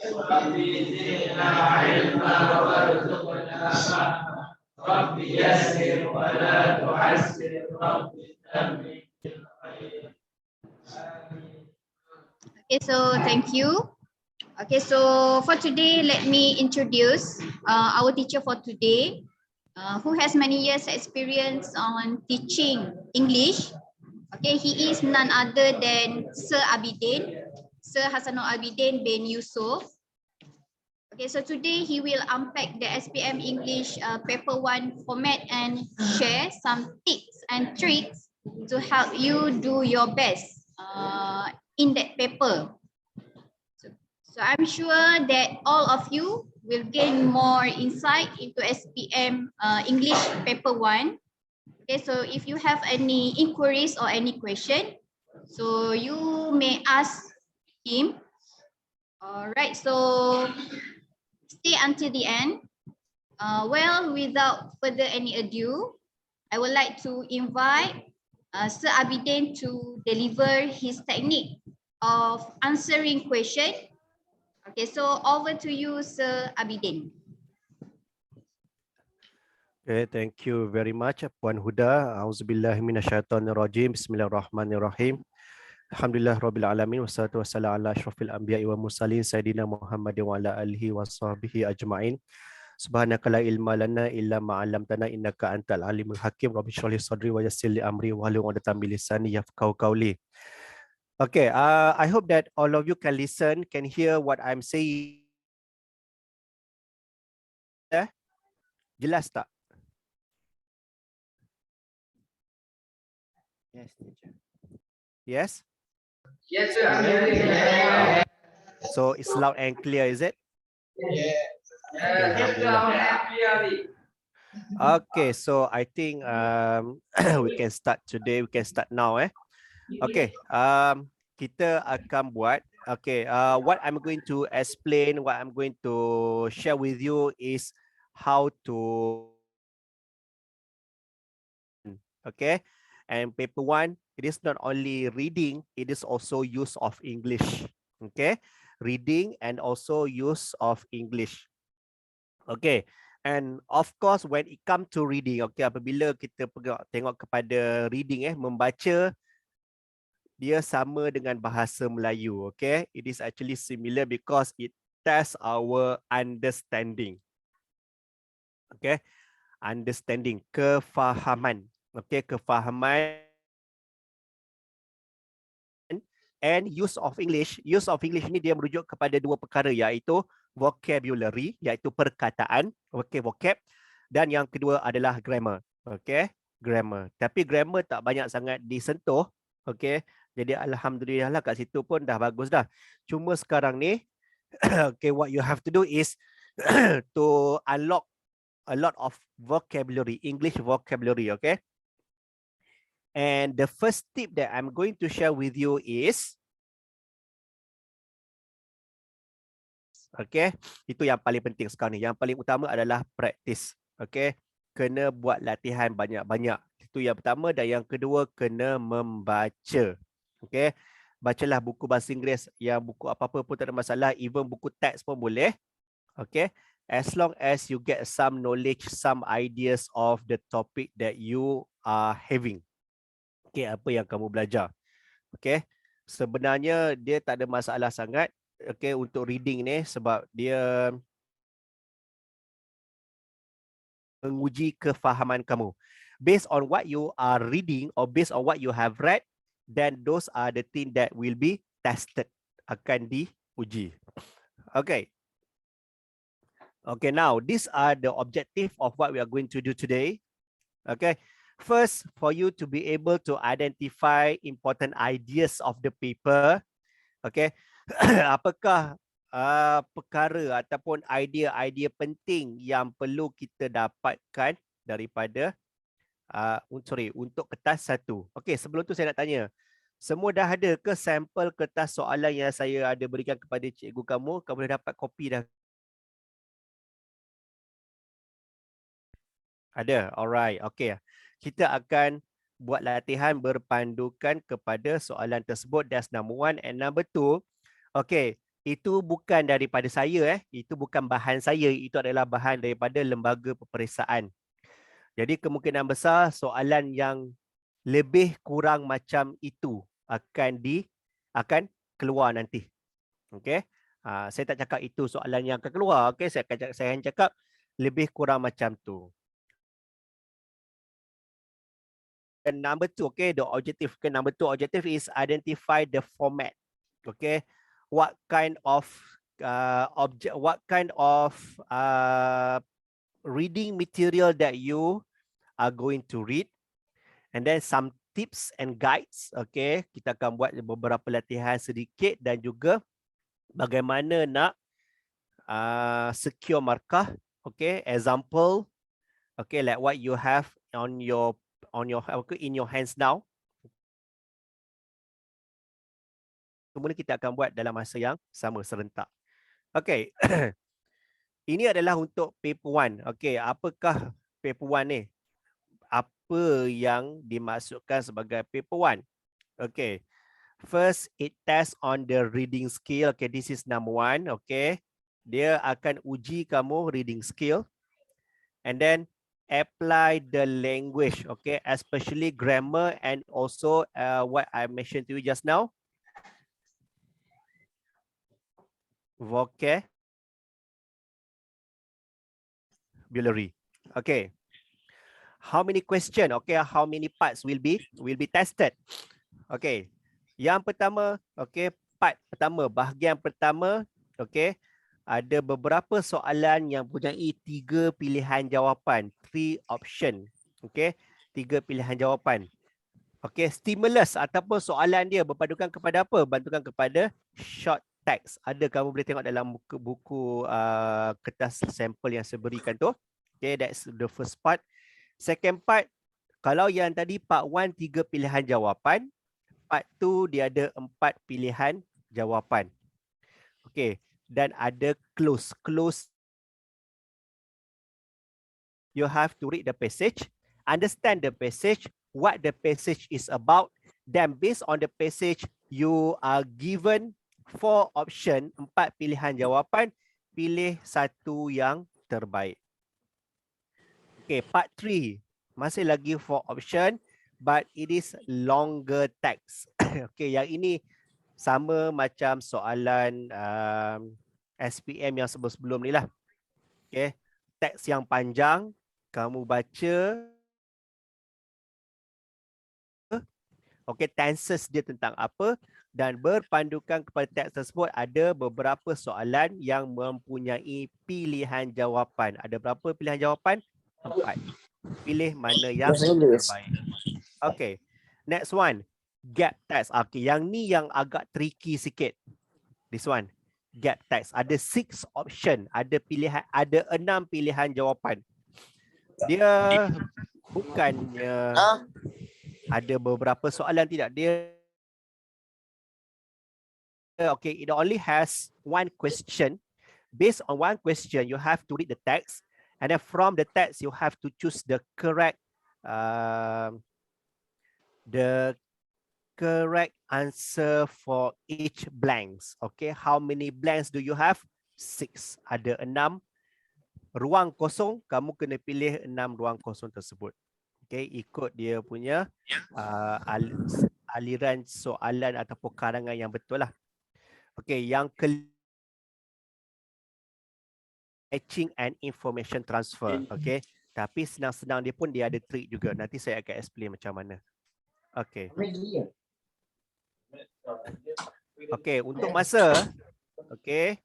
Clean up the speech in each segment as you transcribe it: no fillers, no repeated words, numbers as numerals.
ربي زدنا علما وارزقنا فهما ربي يسر ولا تعسر ربي تمم بالخير آمين. Okay, so thank you. Okay, so for today, let me introduce our teacher for today, who has many years experience on teaching English. Okay, he is none other than Sir Abidin, Sir Hasanul Abidin bin Yusof. Okay, so today he will unpack the SPM English paper 1 format and share some tips and tricks to help you do your best in that paper. So I'm sure that all of you will gain more insight into SPM English paper 1. Okay, so if you have any inquiries or any question, so you may ask him. All right, so stay until the end. Well, without further any ado, I would like to invite Sir Abidin to deliver his technique of answering question. Okay, so over to you, Sir Abidin. Okay, thank you very much, Puan Huda. Auzubillahi minasyaitonirrajim. Bismillahirrahmanirrahim. Alhamdulillah rabbil alamin wassalatu wassalamu ala asyrafil anbiya'i wa mursalin sayyidina Muhammadin wa ala alihi washabbihi ajma'in. Subhanaka la ilma lana illa ma 'allamtana innaka antal alimul hakim. Rabbi shrah li sadri wa yassir li amri wahlul 'uqdatam min lisani yafqahu qawli. Okay, I hope that all of you can listen, can hear what I'm saying. Jelas tak? Yes, teacher. Yes? Yes, sir. So it's loud and clear, is it? Yes. Okay, alhamdulillah. Okay, so I think we can start today. We can start now, Okay, kita akan buat. Okay, what I'm going to explain, what I'm going to share with you is how to. Okay, and paper 1, it is not only reading, it is also use of English. Okay, reading and also use of English. Okay, and of course when it comes to reading, okay, apabila kita tengok kepada reading, membaca, dia sama dengan bahasa Melayu. Okay, it is actually similar because it tests our understanding. Okay, understanding, kefahaman. Okay, kefahaman. And use of English. Use of English ni dia merujuk kepada dua perkara, iaitu vocabulary, iaitu perkataan, okay, vocab, dan yang kedua adalah grammar. Okay, grammar. Tapi grammar tak banyak sangat disentuh. Okay, jadi alhamdulillah lah kat situ pun dah bagus dah. Cuma sekarang ni okay, what you have to do is to unlock a lot of vocabulary, English vocabulary. Okay, and the first tip that I'm going to share with you is, okay, itu yang paling penting sekarang ni. Yang paling utama adalah practice. Okay, kena buat latihan banyak-banyak. Itu yang pertama, dan yang kedua kena membaca. Okay, bacalah buku bahasa Inggeris, yang buku apa-apa pun tak ada masalah, even buku teks pun boleh. Okay, as long as you get some knowledge, some ideas of the topic that you are having. Okay, apa yang kamu belajar. Okay, sebenarnya dia tak ada masalah sangat. Okay, untuk reading ni, sebab dia menguji kefahaman kamu. Based on what you are reading or based on what you have read, then those are the things that will be tested, akan diuji. Okay. Okay, now these are the objective of what we are going to do today. Okay. First, for you to be able to identify important ideas of the paper. Okay. Apakah perkara ataupun idea-idea penting yang perlu kita dapatkan daripada untuk kertas 1. Okey, sebelum tu saya nak tanya, semua dah ada ke sampel kertas soalan yang saya ada berikan kepada cikgu kamu? Kamu dah dapat kopi dah? Ada. Alright. Okey. Kita akan buat latihan berpandukan kepada soalan tersebut. That's number 1. And number 2, Okey, itu bukan daripada saya itu bukan bahan saya, itu adalah bahan daripada lembaga peperiksaan. Jadi kemungkinan besar soalan yang lebih kurang macam itu akan keluar nanti. Okey. Saya tak cakap itu soalan yang akan keluar. Okey, saya hanya cakap lebih kurang macam tu. And number 2, okay, the objective. Okay, number 2 objective is identify the format. Okay, what kind of reading material that you are going to read, and then some tips and guides. Okay, kita akan buat beberapa latihan sedikit dan juga bagaimana nak secure markah. Okay, example. Okay, like what you have in your hands now. Kemudian kita akan buat dalam masa yang sama serentak. Okay. Ini adalah untuk paper 1. Okay, apakah paper 1 ni? Apa yang dimaksudkan sebagai paper 1? Okay. First, it tests on the reading skill. Okay, this is number 1. Okay. Dia akan uji kamu reading skill. And then, apply the language. Okay, especially grammar and also what I mentioned to you just now. Vocabulary. Okay. How many question? Okay, how many parts will be tested? Okay. Yang pertama, okay, part pertama, bahagian pertama, okay, ada beberapa soalan yang mempunyai 3 pilihan jawapan, 3 option. Okay, 3 pilihan jawapan. Okay, stimulus ataupun soalan dia berpadukan kepada apa? Berpadukan kepada short text. Ada kamu boleh tengok dalam buku kertas sampel yang saya berikan tu. Okay, that's the first part. Second part, kalau yang tadi part 1 3 pilihan jawapan, part 2 dia ada 4 pilihan jawapan. Okay, dan ada close. Close, you have to read the passage, understand the passage, what the passage is about. Then based on the passage, you are given 4 option, 4 pilihan jawapan, pilih satu yang terbaik. Okay, part 3, masih lagi 4 option, but it is longer text. Okay, yang ini sama macam soalan SPM yang sebelum-sebelum ni lah. Okay, teks yang panjang, kamu baca. Okay, tenses dia tentang apa, dan berpandukan kepada teks tersebut ada beberapa soalan yang mempunyai pilihan jawapan. Ada berapa pilihan jawapan? 4. Pilih mana yang terbaik. Okay, next one, gap text. Okay, yang ni yang agak tricky sikit. This one, gap text. Ada 6 option, ada 6 pilihan jawapan. Dia bukannya ada beberapa soalan, tidak. Dia okay, it only has 1 question. Based on 1 question, you have to read the text, and then from the text you have to choose the correct answer for each blanks. Okay, how many blanks do you have? 6. Ada 6 ruang kosong, kamu kena pilih 6 ruang kosong tersebut. Okay, ikut dia punya aliran soalan ataupun karangan yang betul lah. Okay, yang matching and information transfer. Okay, tapi senang-senang dia pun dia ada trick juga. Nanti saya akan explain macam mana. Okay. Okay, untuk masa, okay,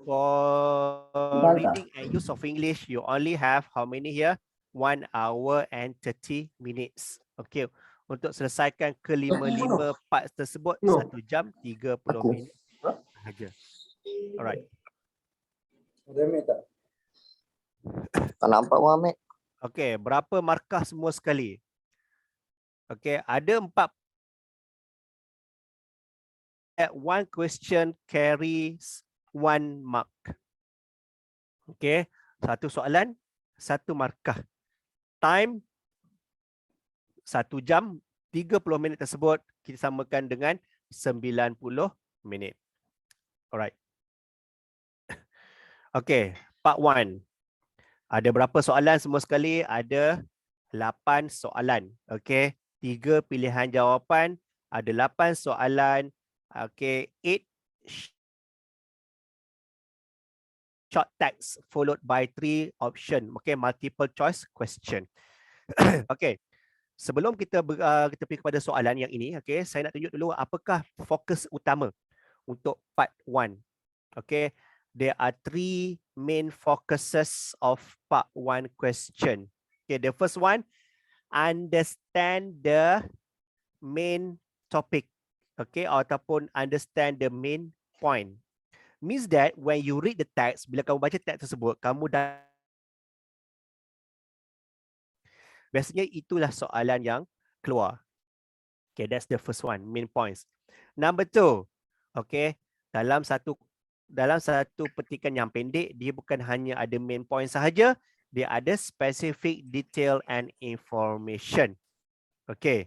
for reading and use of English, you only have how many here? 1 hour and 30 minutes. Okay, untuk selesaikan ke-5 parts tersebut, 1 jam 30 minit sahaja. Alright. Tak nampak Muhammad. Okay, berapa markah semua sekali? Okay, ada 4. One question carries 1 mark. Okay, satu soalan, 1 markah. Time 1 jam 30 minit tersebut kita samakan dengan 90 minit. Alright. Okay, part 1. Ada berapa soalan semua sekali? Ada 8 soalan. Okay, 3 pilihan jawapan. Ada 8 soalan. Okay, 8 short text followed by 3 option. Okay, multiple choice question. Okay, sebelum kita pergi kepada soalan yang ini, okay, saya nak tunjuk dulu apakah fokus utama untuk part 1. Okay, there are 3 main focuses of part 1 question. Okay, the first one, understand the main topic. Okay, ataupun understand the main point. Means that when you read the text, bila kamu baca teks tersebut, kamu dah biasanya itulah soalan yang keluar. Okay, that's the first one, main points. Number 2, okay, dalam satu petikan yang pendek, dia bukan hanya ada main point sahaja, dia ada specific detail and information. Okay,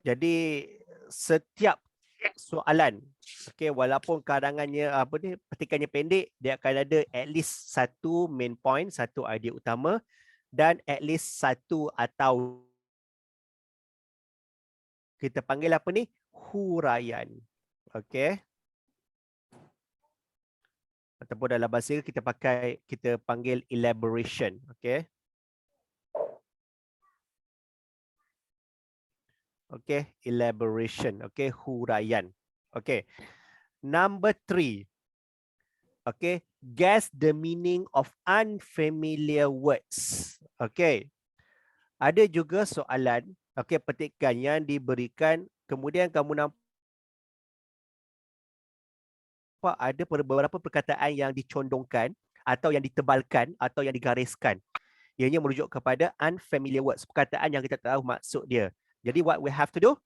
jadi setiap soalan, okay, walaupun karangannya petikannya pendek, dia akan ada at least satu main point, satu idea utama, dan at least satu atau kita panggil apa ni? Huraian. Okay. Ataupun dalam bahasa kita panggil elaboration. Okay. Okay, elaboration. Okay, huraian. Okay. Number 3. Okay, guess the meaning of unfamiliar words. Okay. Ada juga soalan, okay, petikan yang diberikan, kemudian kamu nampak ada beberapa perkataan yang dicondongkan atau yang ditebalkan atau yang digariskan. Ianya merujuk kepada unfamiliar words, perkataan yang kita tak tahu maksud dia. Jadi what we have to do?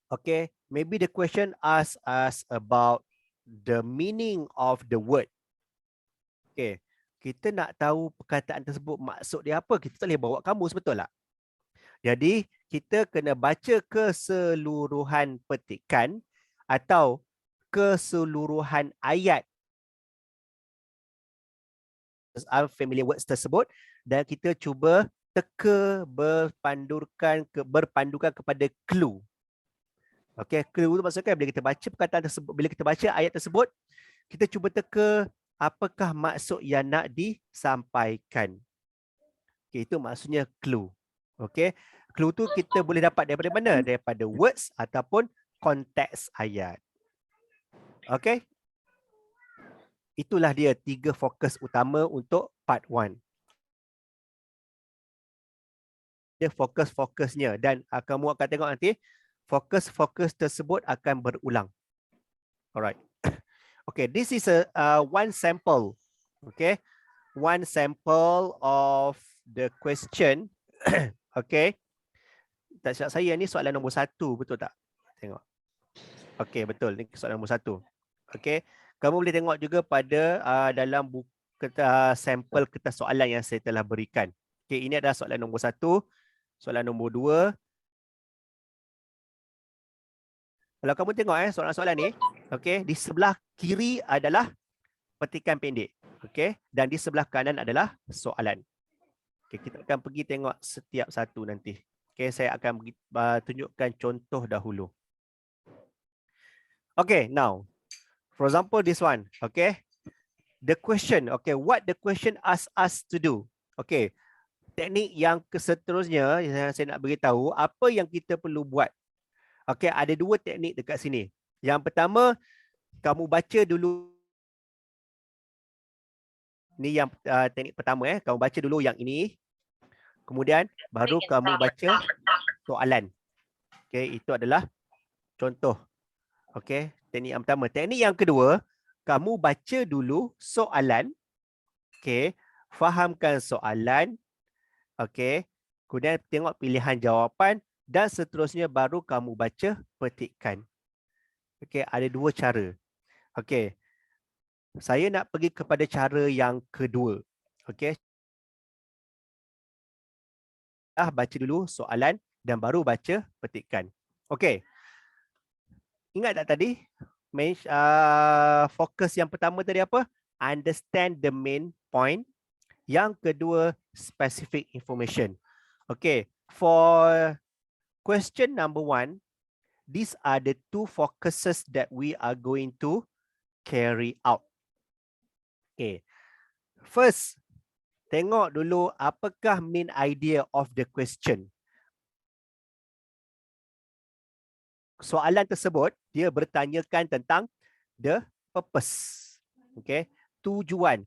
Okay, maybe the question asks us about the meaning of the word. Okay, kita nak tahu perkataan tersebut maksud dia apa, kita tak boleh bawa kamus, betul tak? Jadi kita kena baca keseluruhan petikan atau keseluruhan ayat unfamiliar words tersebut dan kita cuba teka berpandukan kepada clue. Okey, clue itu maksudnya bila kita baca perkataan tersebut, bila kita baca ayat tersebut, kita cuba teka apakah maksud yang nak disampaikan. Okey, itu maksudnya clue. Okey, clue tu kita boleh dapat daripada mana? Daripada words ataupun konteks ayat. Okey. Itulah dia 3 fokus utama untuk part 1. Dia fokus-fokusnya dan kamu akan tengok nanti fokus-fokus tersebut akan berulang. Alright. Okay, this is one sample. Okay, one sample of the question. Okay. Tak silap saya ni soalan nombor 1, betul tak? Tengok. Okay, betul. Ni soalan nombor 1. Okay. Kamu boleh tengok juga pada dalam buku sampel kertas soalan yang saya telah berikan. Okay, ini adalah soalan nombor 1. Soalan nombor 2. Kalau kamu tengok soalan-soalan ni, okay, di sebelah kiri adalah petikan pendek, okay, dan di sebelah kanan adalah soalan. Okay, kita akan pergi tengok setiap satu nanti. Okay, saya akan tunjukkan contoh dahulu. Okay, now, for example, this one, okay, the question, okay, what the question asks us to do, okay, teknik yang seterusnya yang saya nak beritahu apa yang kita perlu buat. Okay, ada 2 teknik dekat sini. Yang pertama, kamu baca dulu. Ni yang teknik pertama, kamu baca dulu yang ini. Kemudian baru kamu baca soalan. Okay, itu adalah contoh. Okay, teknik yang pertama. Teknik yang kedua, kamu baca dulu soalan. Okay, fahamkan soalan. Okay, kemudian tengok pilihan jawapan. Dan seterusnya baru kamu baca petikan. Okey, ada 2 cara. Okey. Saya nak pergi kepada cara yang kedua. Okey. Baca dulu soalan dan baru baca petikan. Okey. Ingat tak tadi? fokus yang pertama tadi apa? Understand the main point. Yang kedua, specific information. Okay, for question number 1, these are the two focuses that we are going to carry out. Okay, first, tengok dulu apakah main idea of the question. Soalan tersebut, dia bertanyakan tentang the purpose. Okay, tujuan.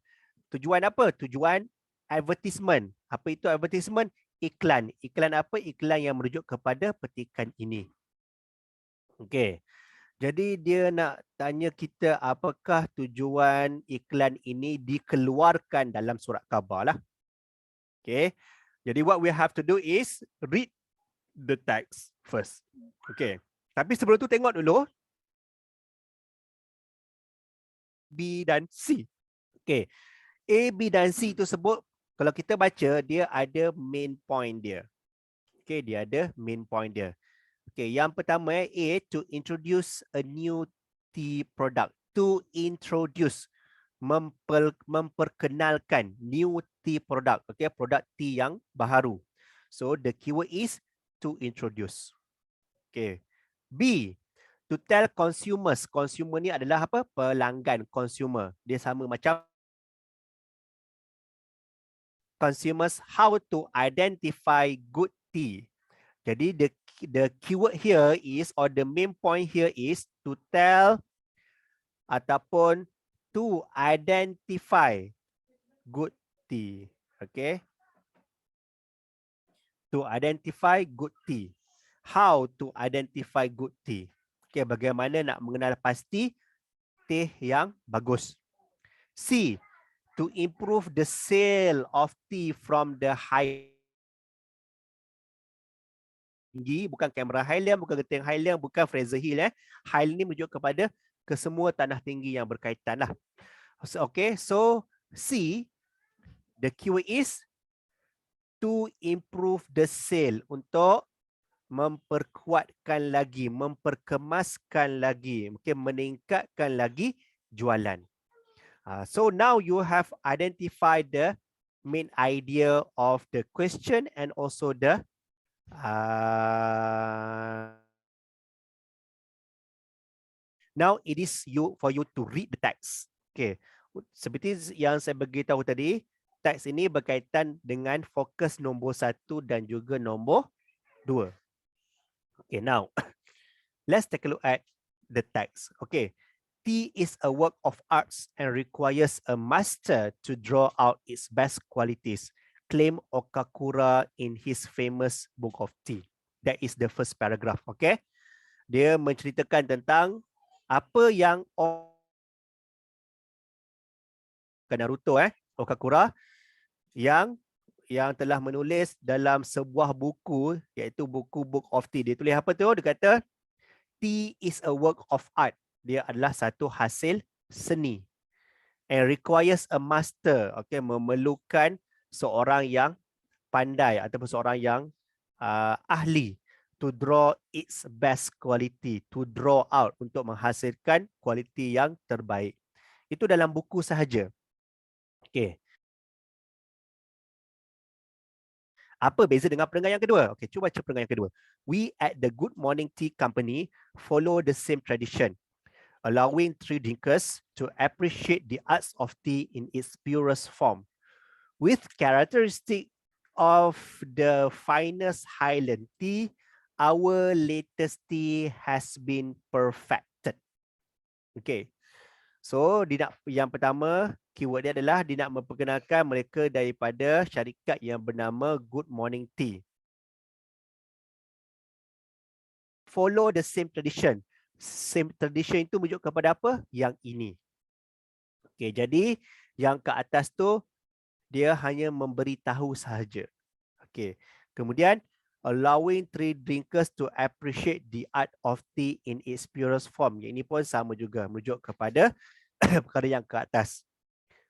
Tujuan apa? Tujuan advertisement. Apa itu advertisement? Iklan. Iklan apa? Iklan yang merujuk kepada petikan ini. Okey. Jadi dia nak tanya kita apakah tujuan iklan ini dikeluarkan dalam surat khabar lah. Okey. Jadi what we have to do is read the text first. Okey. Tapi sebelum tu tengok dulu B dan C. Okey. A, B dan C itu sebut, kalau kita baca, dia ada main point dia. Okay, dia ada main point dia. Okay, yang pertama, A, to introduce a new tea product. To introduce, memperkenalkan new tea product. Okay, produk tea yang baharu. So, the keyword is to introduce. Okay. B, to tell consumers. Consumer ni adalah apa? Pelanggan, consumer. Dia sama macam consumers how to identify good tea. Jadi the keyword here is, or the main point here is to tell ataupun to identify good tea. Okay. To identify good tea. How to identify good tea. Okay, bagaimana nak mengenal pasti teh yang bagus. C, to improve the sale of tea from the high tinggi, bukan kamera Highland, bukan Genting Highland, bukan Fraser Hill. Highland ni merujuk kepada kesemua tanah tinggi yang berkaitan lah. Okay, so C, the keyword is to improve the sale, untuk memperkuatkan lagi, memperkemaskan lagi, mungkin meningkatkan lagi jualan. So now you have identified the main idea of the question and also the now it is for you to read the text. Okay, seperti yang saya beritahu tadi, teks ini berkaitan dengan fokus nombor 1 dan juga nombor 2. Okay, now let's take a look at the text. Okay. Tea is a work of arts and requires a master to draw out its best qualities, claimed Okakura in his famous book of tea. That is the first paragraph. Okay, dia menceritakan tentang apa yang Naruto Okakura yang telah menulis dalam sebuah buku, iaitu buku Book of Tea. Dia tulis apa tu? Dia kata tea is a work of art. Dia adalah satu hasil seni. And requires a master. Okay, memerlukan seorang yang pandai ataupun seorang yang ahli to draw its best quality, to draw out, untuk menghasilkan kualiti yang terbaik. Itu dalam buku sahaja. Okay. Apa beza dengan perenggan yang kedua? Okay, cuba baca perenggan yang kedua. We at the Good Morning Tea Company follow the same tradition, allowing tea drinkers to appreciate the arts of tea in its purest form. With characteristic of the finest Highland tea, our latest tea has been perfected. Okay. So, yang pertama, keyword dia adalah dia nak memperkenalkan mereka daripada syarikat yang bernama Good Morning Tea. Follow the same tradition. Same tradition itu merujuk kepada apa? Yang ini. Okay, jadi yang ke atas tu dia hanya memberitahu sahaja. Okay. Kemudian allowing tea drinkers to appreciate the art of tea in its purest form. Yang ini pun sama juga merujuk kepada perkara yang ke atas.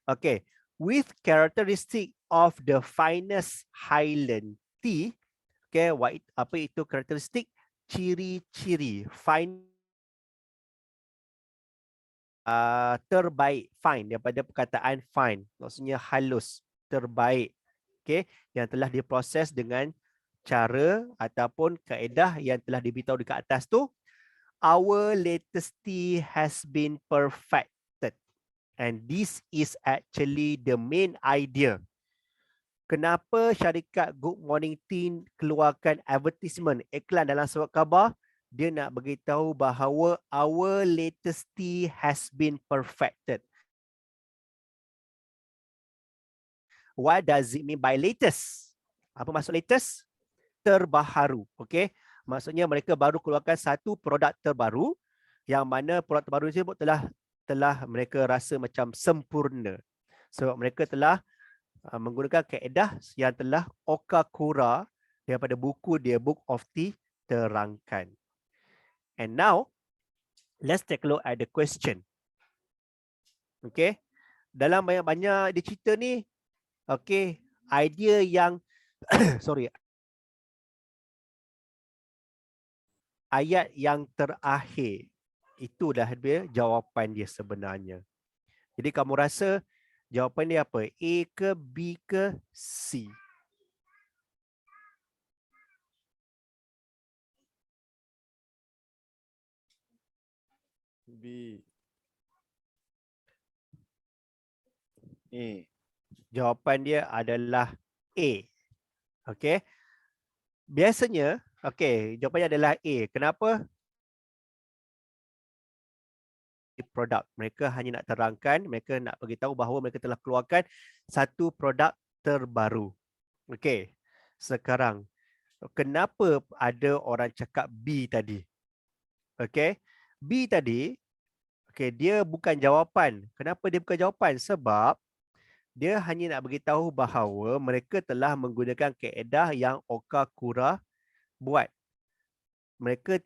Okay. With characteristic of the finest Highland tea. Okay, apa itu karakteristik? Ciri-ciri. terbaik, fine, daripada perkataan fine, maksudnya halus, terbaik, okey, yang telah diproses dengan cara ataupun kaedah yang telah diberitahu dekat atas tu. Our latest tea has been perfected, and this is actually the main idea. Kenapa syarikat Good Morning Tea keluarkan advertisement, iklan dalam surat khabar? Dia nak beritahu bahawa our latest tea has been perfected. What does it mean by latest? Apa maksud latest? Terbaharu. Okay? Maksudnya mereka baru keluarkan satu produk terbaru yang mana produk terbaru tersebut telah mereka rasa macam sempurna. So mereka telah menggunakan kaedah yang telah Okakura daripada buku dia Book of Tea terangkan. And now, let's take a look at the question. Okay. Dalam banyak-banyak dia cerita ni, okay, idea yang, sorry, ayat yang terakhir, itu dah dia jawapan dia sebenarnya. Jadi kamu rasa jawapan dia apa? A ke B ke C? B. A. Jawapan dia adalah A. Okey. Biasanya, okey, jawapannya adalah A. Kenapa? Produk. Mereka hanya nak terangkan, mereka nak beritahu bahawa mereka telah keluarkan satu produk terbaru. Okey. Sekarang, kenapa ada orang cakap B tadi? Okey. B tadi, okey, dia bukan jawapan. Kenapa dia bukan jawapan? Sebab dia hanya nak beritahu bahawa mereka telah menggunakan kaedah yang Okakura buat. Mereka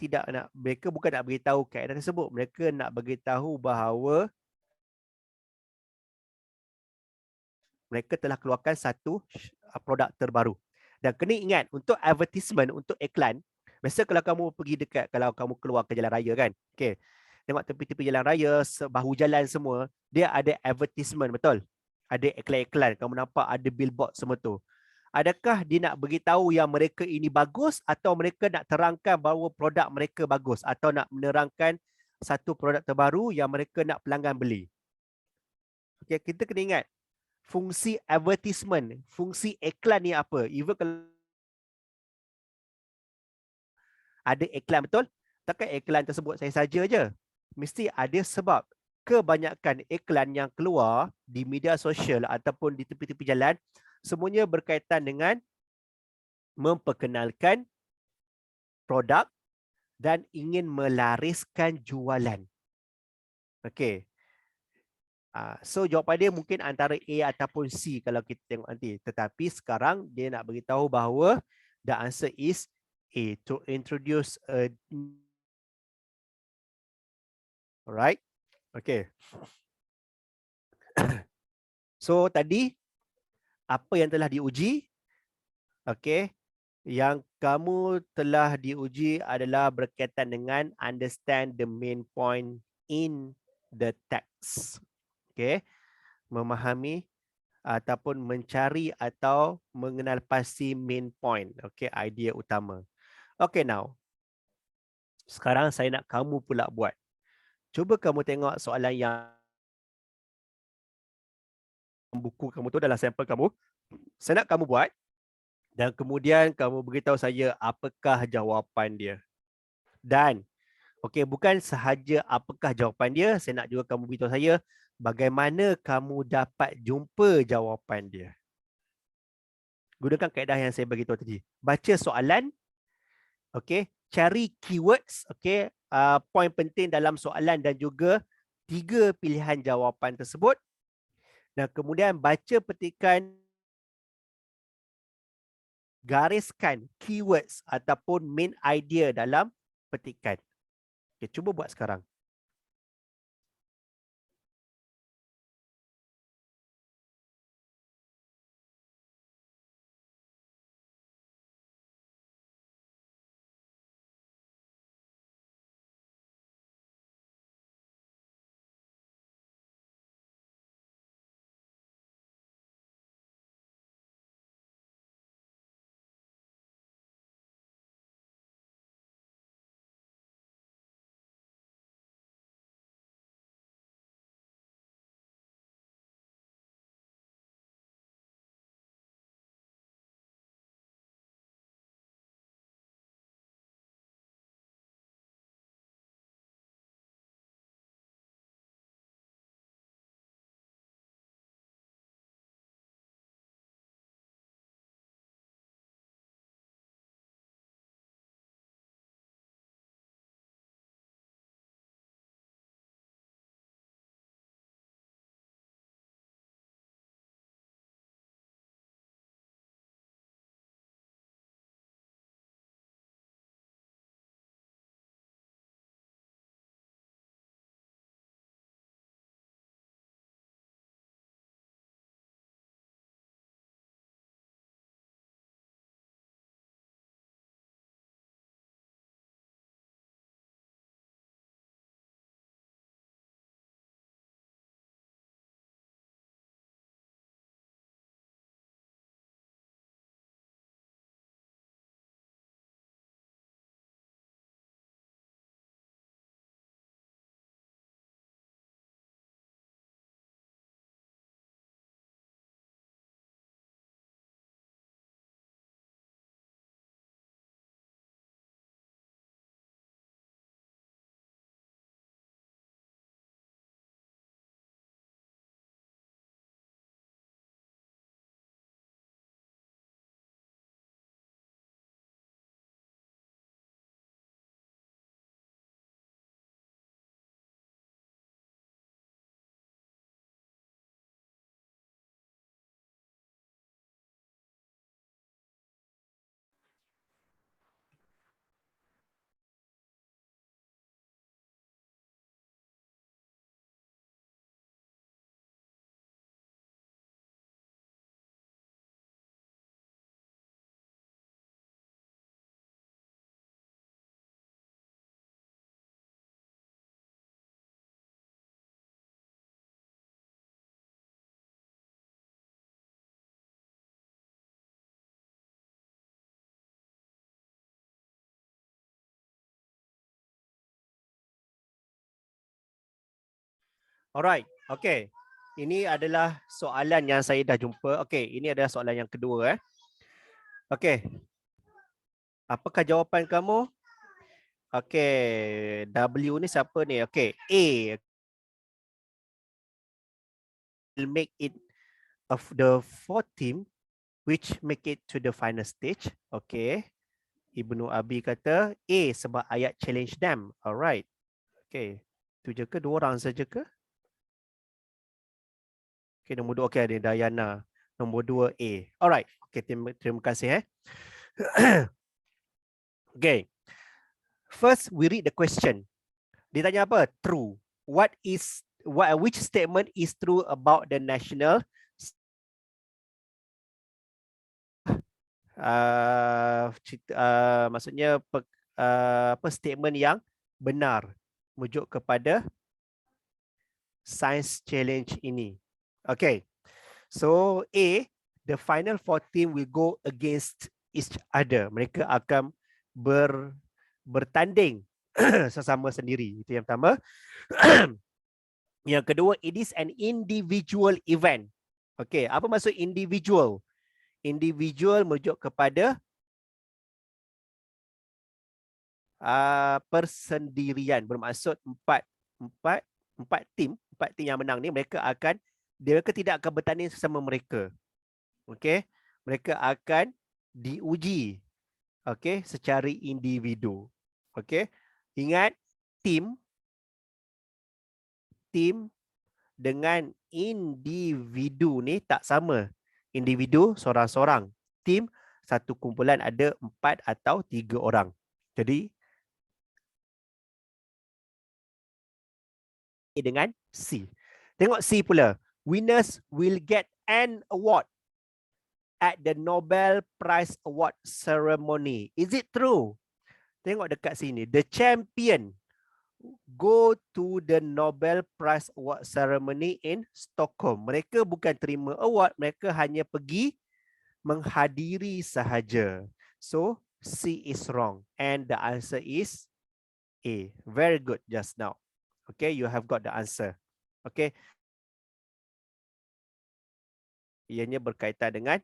bukan nak beritahu kaedah tersebut. Mereka nak beritahu bahawa mereka telah keluarkan satu produk terbaru. Dan kena ingat, untuk advertisement, untuk iklan, biasa kalau kamu pergi dekat, kalau kamu keluar ke jalan raya kan, okay, tengok tepi-tepi jalan raya, bahu jalan semua, dia ada advertisement, betul? Ada iklan-iklan, kamu nampak ada billboard semua tu. Adakah dia nak beritahu yang mereka ini bagus atau mereka nak terangkan bahawa produk mereka bagus atau nak menerangkan satu produk terbaru yang mereka nak pelanggan beli? Okay, kita kena ingat, fungsi advertisement, fungsi iklan ni apa? Even kalau ada iklan, betul? Takkan iklan tersebut saya saja je. Mesti ada sebab. Kebanyakan iklan yang keluar di media sosial ataupun di tepi-tepi jalan, semuanya berkaitan dengan memperkenalkan produk dan ingin melariskan jualan. Okey. So jawapan dia mungkin antara A ataupun C kalau kita tengok nanti. Tetapi sekarang dia nak beritahu bahawa the answer is A, to introduce a... Alright. Okay. So tadi apa yang telah diuji? Okay. Yang kamu telah diuji adalah berkaitan dengan understand the main point in the text. Okay. Memahami ataupun mencari atau mengenal pasti main point. Okay. Idea utama. Okay, now. Sekarang saya nak kamu pula buat. Cuba kamu tengok soalan yang buku kamu tu dalam sampel kamu. Saya nak kamu buat dan kemudian kamu beritahu saya apakah jawapan dia. Dan okey, bukan sahaja apakah jawapan dia, saya nak juga kamu beritahu saya bagaimana kamu dapat jumpa jawapan dia. Gunakan kaedah yang saya beritahu tadi. Baca soalan, okey, cari keywords, okey, poin penting dalam soalan dan juga 3 pilihan jawapan tersebut. Dan kemudian baca petikan, gariskan keywords ataupun main idea dalam petikan. Okay, cuba buat sekarang. Alright, okay. Ini adalah soalan yang saya dah jumpa. Okay, ini adalah soalan yang kedua. Okay, apakah jawapan kamu? Okay, W ni siapa ni? Okay, A will make it of the 4 team which make it to the final stage. Okay, Ibnu Abi kata A sebab ayat challenge them. Alright, okay. Tu je ke? 2 orang saja ke? Okay, nombor 2. Okay, ada Dayana. Nombor 2 A. Alright, okay, terima kasih. Okay, first we read the question. Dia tanya apa? True. Which statement is true about the national maksudnya apa statement yang benar merujuk kepada science challenge ini. Okay, so A, the final 4 team will go against each other. Mereka akan bertanding sesama sendiri. Itu yang pertama. Yang kedua, it is an individual event. Okay, apa maksud individual? Individual merujuk kepada persendirian, bermaksud empat tim yang menang ni mereka tidak akan bertanding sesama mereka. Okey, mereka akan diuji secara individu. Okey, ingat tim dengan individu ni tak sama. Individu seorang-seorang, tim satu kumpulan ada 4 atau 3 orang. Jadi dengan C. Tengok C pula. Winners will get an award at the Nobel Prize Award ceremony. Is it true? Tengok dekat sini. The champion go to the Nobel Prize Award ceremony in Stockholm. Mereka bukan terima award, mereka hanya pergi menghadiri sahaja. So C is wrong and the answer is A. Very good just now. Okay, you have got the answer. Okay. Ianya berkaitan dengan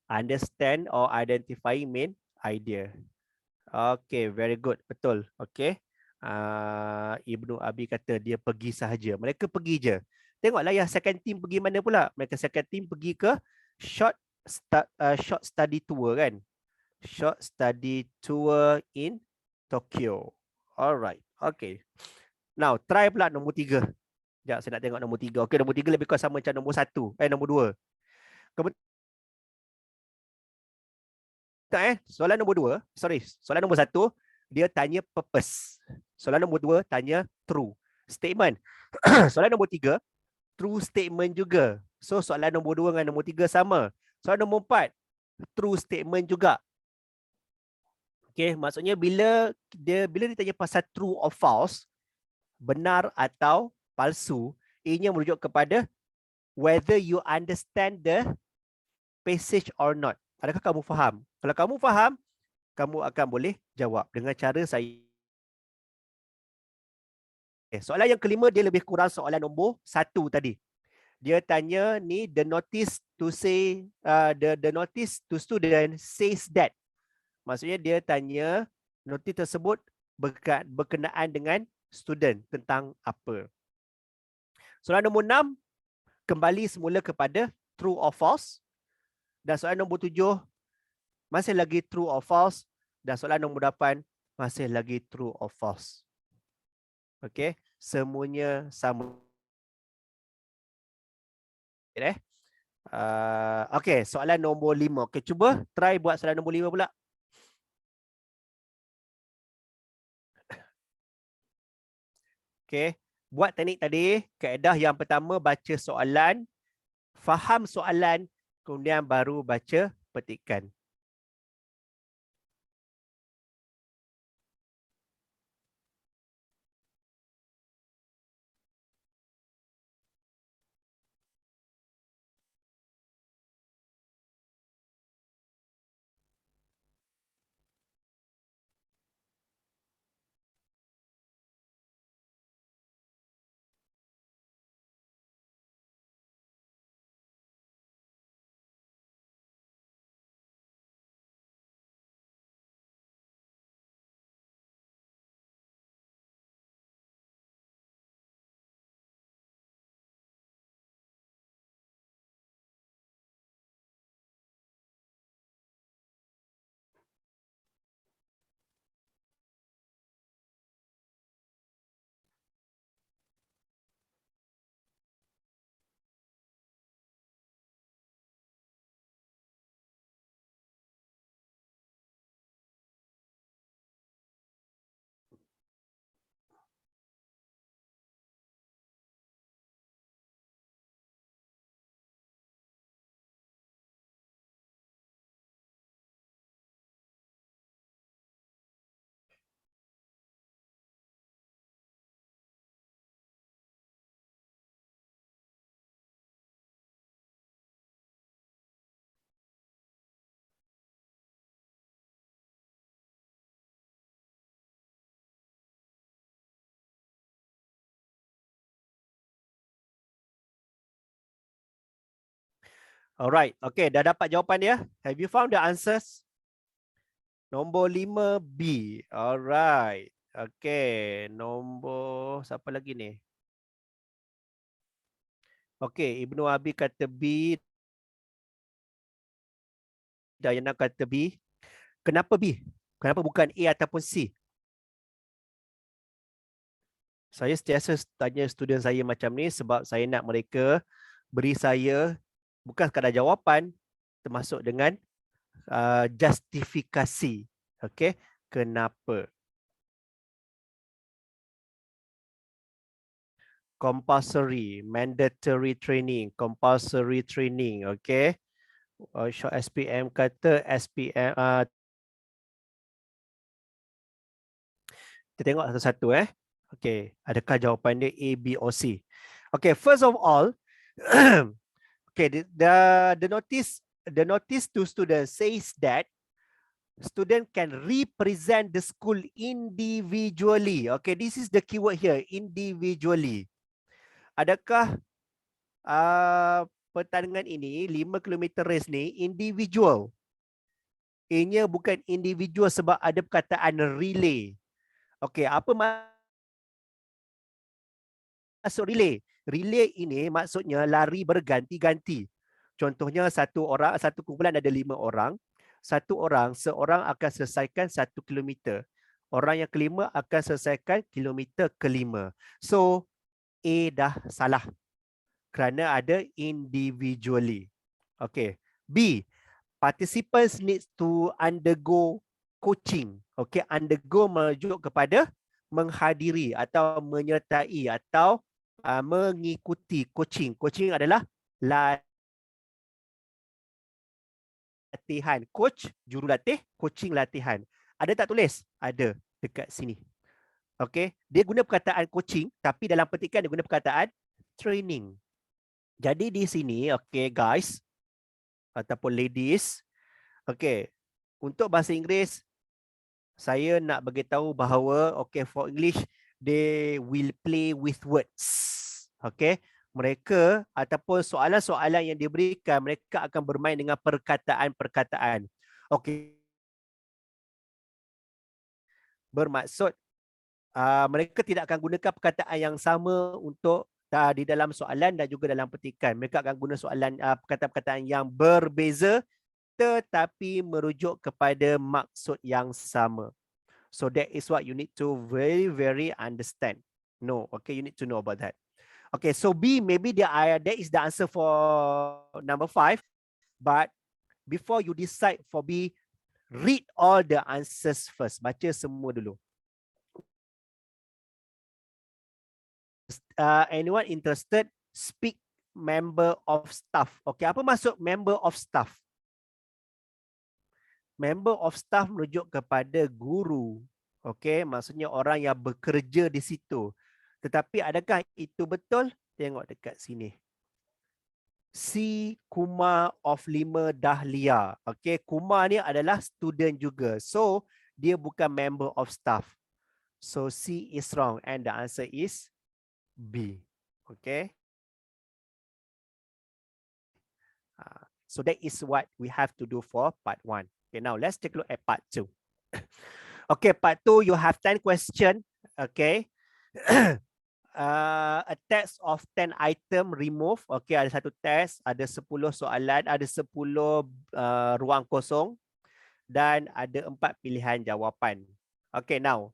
understand or identify main idea. Okay, very good. Betul. Okay. Ibnu Abi kata dia pergi sahaja. Mereka pergi je. Tengoklah yang second team pergi mana pula. Mereka second team pergi ke short study tour kan. Short study tour in Tokyo. Alright. Okay. Now, try pula nombor 3. Sekejap, saya nak tengok nombor 3. Okay, nombor 3 lebih kurang sama macam nombor 1. Nombor 2. Soalan nombor 2. Soalan nombor 1, dia tanya purpose. Soalan nombor 2, tanya true statement. Soalan nombor 3, true statement juga. So, soalan nombor 2 dengan nombor 3 sama. Soalan nombor 4, true statement juga. Okay, maksudnya bila ditanya pasal true or false, benar atau palsu, ianya merujuk kepada whether you understand the passage or not. Adakah kamu faham? Kalau kamu faham, kamu akan boleh jawab dengan cara saya. Soalan yang kelima dia lebih kurang soalan nombor 1 tadi. Dia tanya ni the notice to say the notice to student says that. Maksudnya dia tanya notis tersebut berkenaan dengan student tentang apa. Soalan nombor 6 kembali semula kepada true or false. Dan soalan nombor 7 masih lagi true or false. Dan soalan nombor 8 masih lagi true or false. Okey, semuanya sama. Okey, soalan nombor 5. Okey, cuba try buat soalan nombor 5 pula. Okey, buat teknik tadi, kaedah yang pertama baca soalan, faham soalan, kemudian baru baca petikan. Alright, okay, dah dapat jawapan dia? Have you found the answers? Nombor 5B. Alright. Okay, nombor siapa lagi ni? Okay, Ibnu Abi kata B. Dayana kata B. Kenapa B? Kenapa bukan A ataupun C? Saya sentiasa tanya student saya macam ni sebab saya nak mereka beri saya bukan sekadar jawapan termasuk dengan justifikasi. Okay, kenapa? Compulsory, mandatory training, compulsory training. Okay. Short SPM kata SPM. Kita tengok satu-satu Okay, adakah jawapan dia A, B or C? Okay, first of all, okay, the notice to students says that student can represent the school individually. Okay, this is the keyword here, individually. Adakah pertandingan ini 5 km race ni individual? A-nya bukan individual sebab ada perkataan relay. Okay, apa maksud relay? Relay ini maksudnya lari berganti-ganti. Contohnya satu kumpulan ada 5 orang. Seorang akan selesaikan 1 kilometer. Orang yang kelima akan selesaikan kilometer kelima. So, A dah salah. Kerana ada individually. Okay. B, participants need to undergo coaching. Okay, undergo merujuk kepada menghadiri atau menyertai atau mengikuti coaching. Coaching adalah latihan. Coach, jurulatih, coaching latihan. Ada tak tulis? Ada dekat sini. Okay, dia guna perkataan coaching tapi dalam petikan dia guna perkataan training. Jadi di sini, okay guys, ataupun ladies, okay, untuk bahasa Inggeris, saya nak beritahu bahawa, okay, for English, they will play with words. Okay, mereka ataupun soalan-soalan yang diberikan, mereka akan bermain dengan perkataan-perkataan. Okay, bermaksud mereka tidak akan gunakan perkataan yang sama untuk di dalam soalan dan juga dalam petikan. Mereka akan guna perkataan-perkataan yang berbeza tetapi merujuk kepada maksud yang sama. So that is what you need to very understand. No, okay, you need to know about that. Okay, so B, maybe that is the answer for number 5. But before you decide for B, read all the answers first. Baca semua dulu. Anyone interested? Speak member of staff. Okay, apa maksud member of staff? Member of staff merujuk kepada guru. Okay, maksudnya orang yang bekerja di situ. Tetapi adakah itu betul? Tengok dekat sini. C, Kumar of 5 Dahlia. Okay, Kumar ni adalah student juga. So, dia bukan member of staff. So, C is wrong and the answer is B. Okay. So, that is what we have to do for part 1. Okay, now let's take a look at part 2. Okay, part 2, you have 10 questions. Okay. A test of 10 item remove. Okay, ada satu test, ada 10 soalan, ada 10 ruang kosong dan ada 4 pilihan jawapan. Okay, now.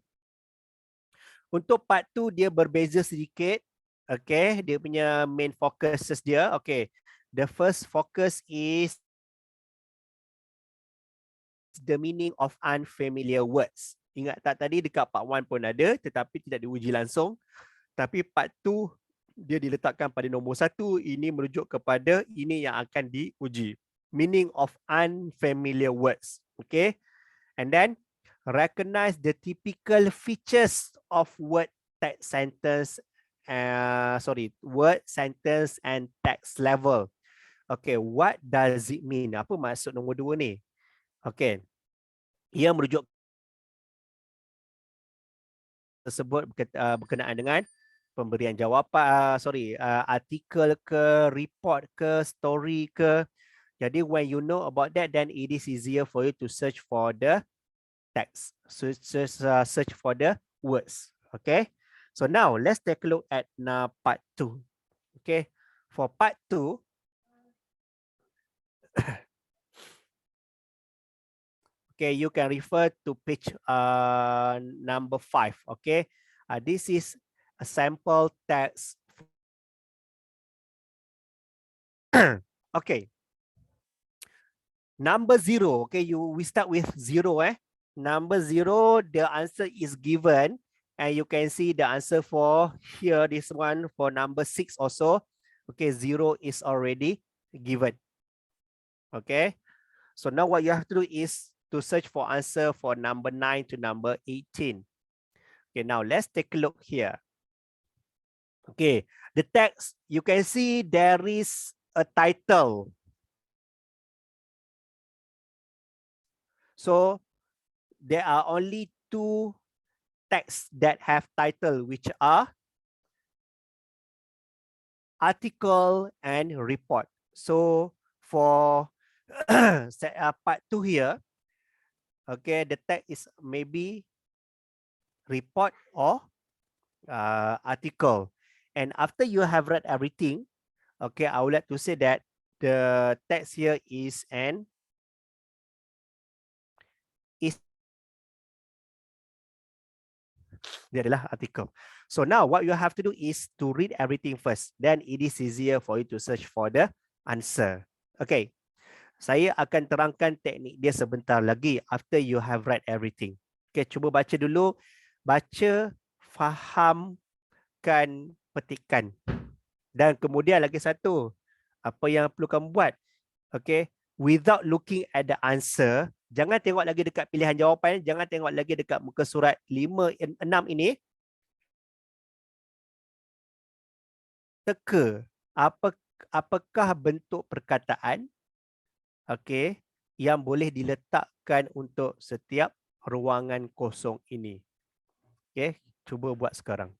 Untuk part 2 dia berbeza sedikit. Okay, dia punya main focuses dia. Okay, the first focus is the meaning of unfamiliar words. Ingat tak tadi dekat part 1 pun ada tetapi tidak diuji langsung. Tapi part 2 dia diletakkan pada nombor 1. Ini merujuk kepada ini yang akan diuji. Meaning of unfamiliar words. Okay. And then recognize the typical features of word, text, sentence. Word, sentence and text level. Okay. What does it mean? Apa maksud nombor 2 ni? Okay. Ia merujuk tersebut berkenaan dengan pemberian jawapan, artikel ke, report ke, story ke. Jadi when you know about that, then it is easier for you to search for the text, search for the words. Okay, so now let's take a look at part 2. Okay, for part 2, okay, you can refer to page number 5. Okay, this is a sample text. Okay, number 0. Okay, we start with 0. Number 0, the answer is given, and you can see the answer for here, this one for number 6 also. Okay, 0 is already given. Okay, so now what you have to do is to search for answer for number 9 to number 18. Okay, now let's take a look here. Okay, the text, you can see there is a title. So there are only 2 texts that have title, which are article and report. So for part 2 here, okay, the text is maybe report or article. And after you have read everything, okay, I would like to say that the text here is dia adalah article. So now what you have to do is to read everything first. Then it is easier for you to search for the answer. Okay, saya akan terangkan teknik dia sebentar lagi after you have read everything. Okay, cuba baca dulu. Baca, fahamkan petikan. Dan kemudian lagi satu, apa yang perlu kamu buat? Okay, without looking at the answer, jangan tengok lagi dekat pilihan jawapan, jangan tengok lagi dekat muka surat 5, 6 ini. Teka, apakah bentuk perkataan, okay, yang boleh diletakkan untuk setiap ruangan kosong ini. Okay, cuba buat sekarang.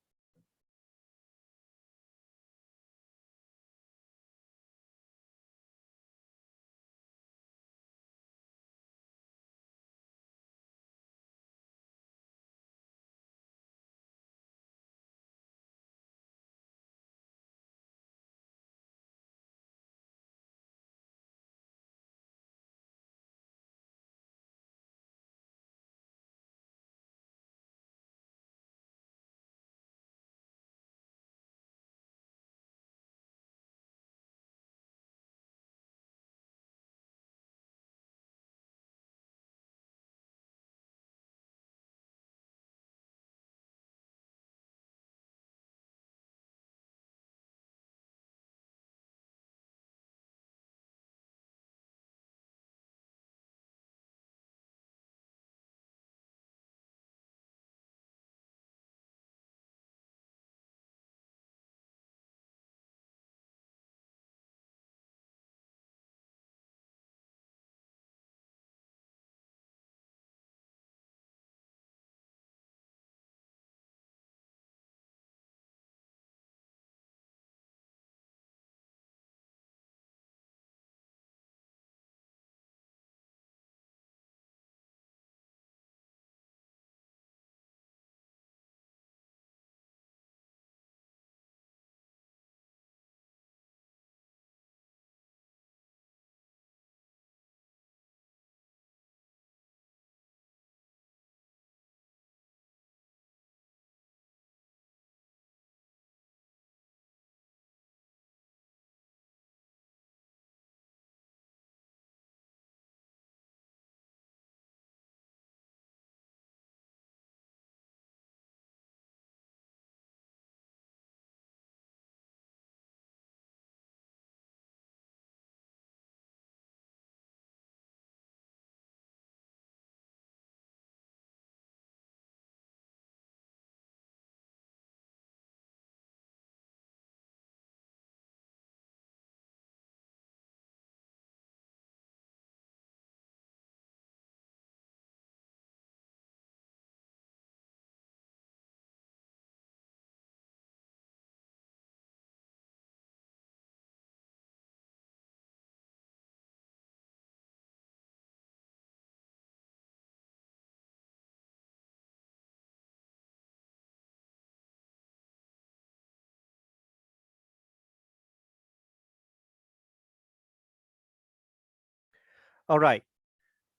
Alright.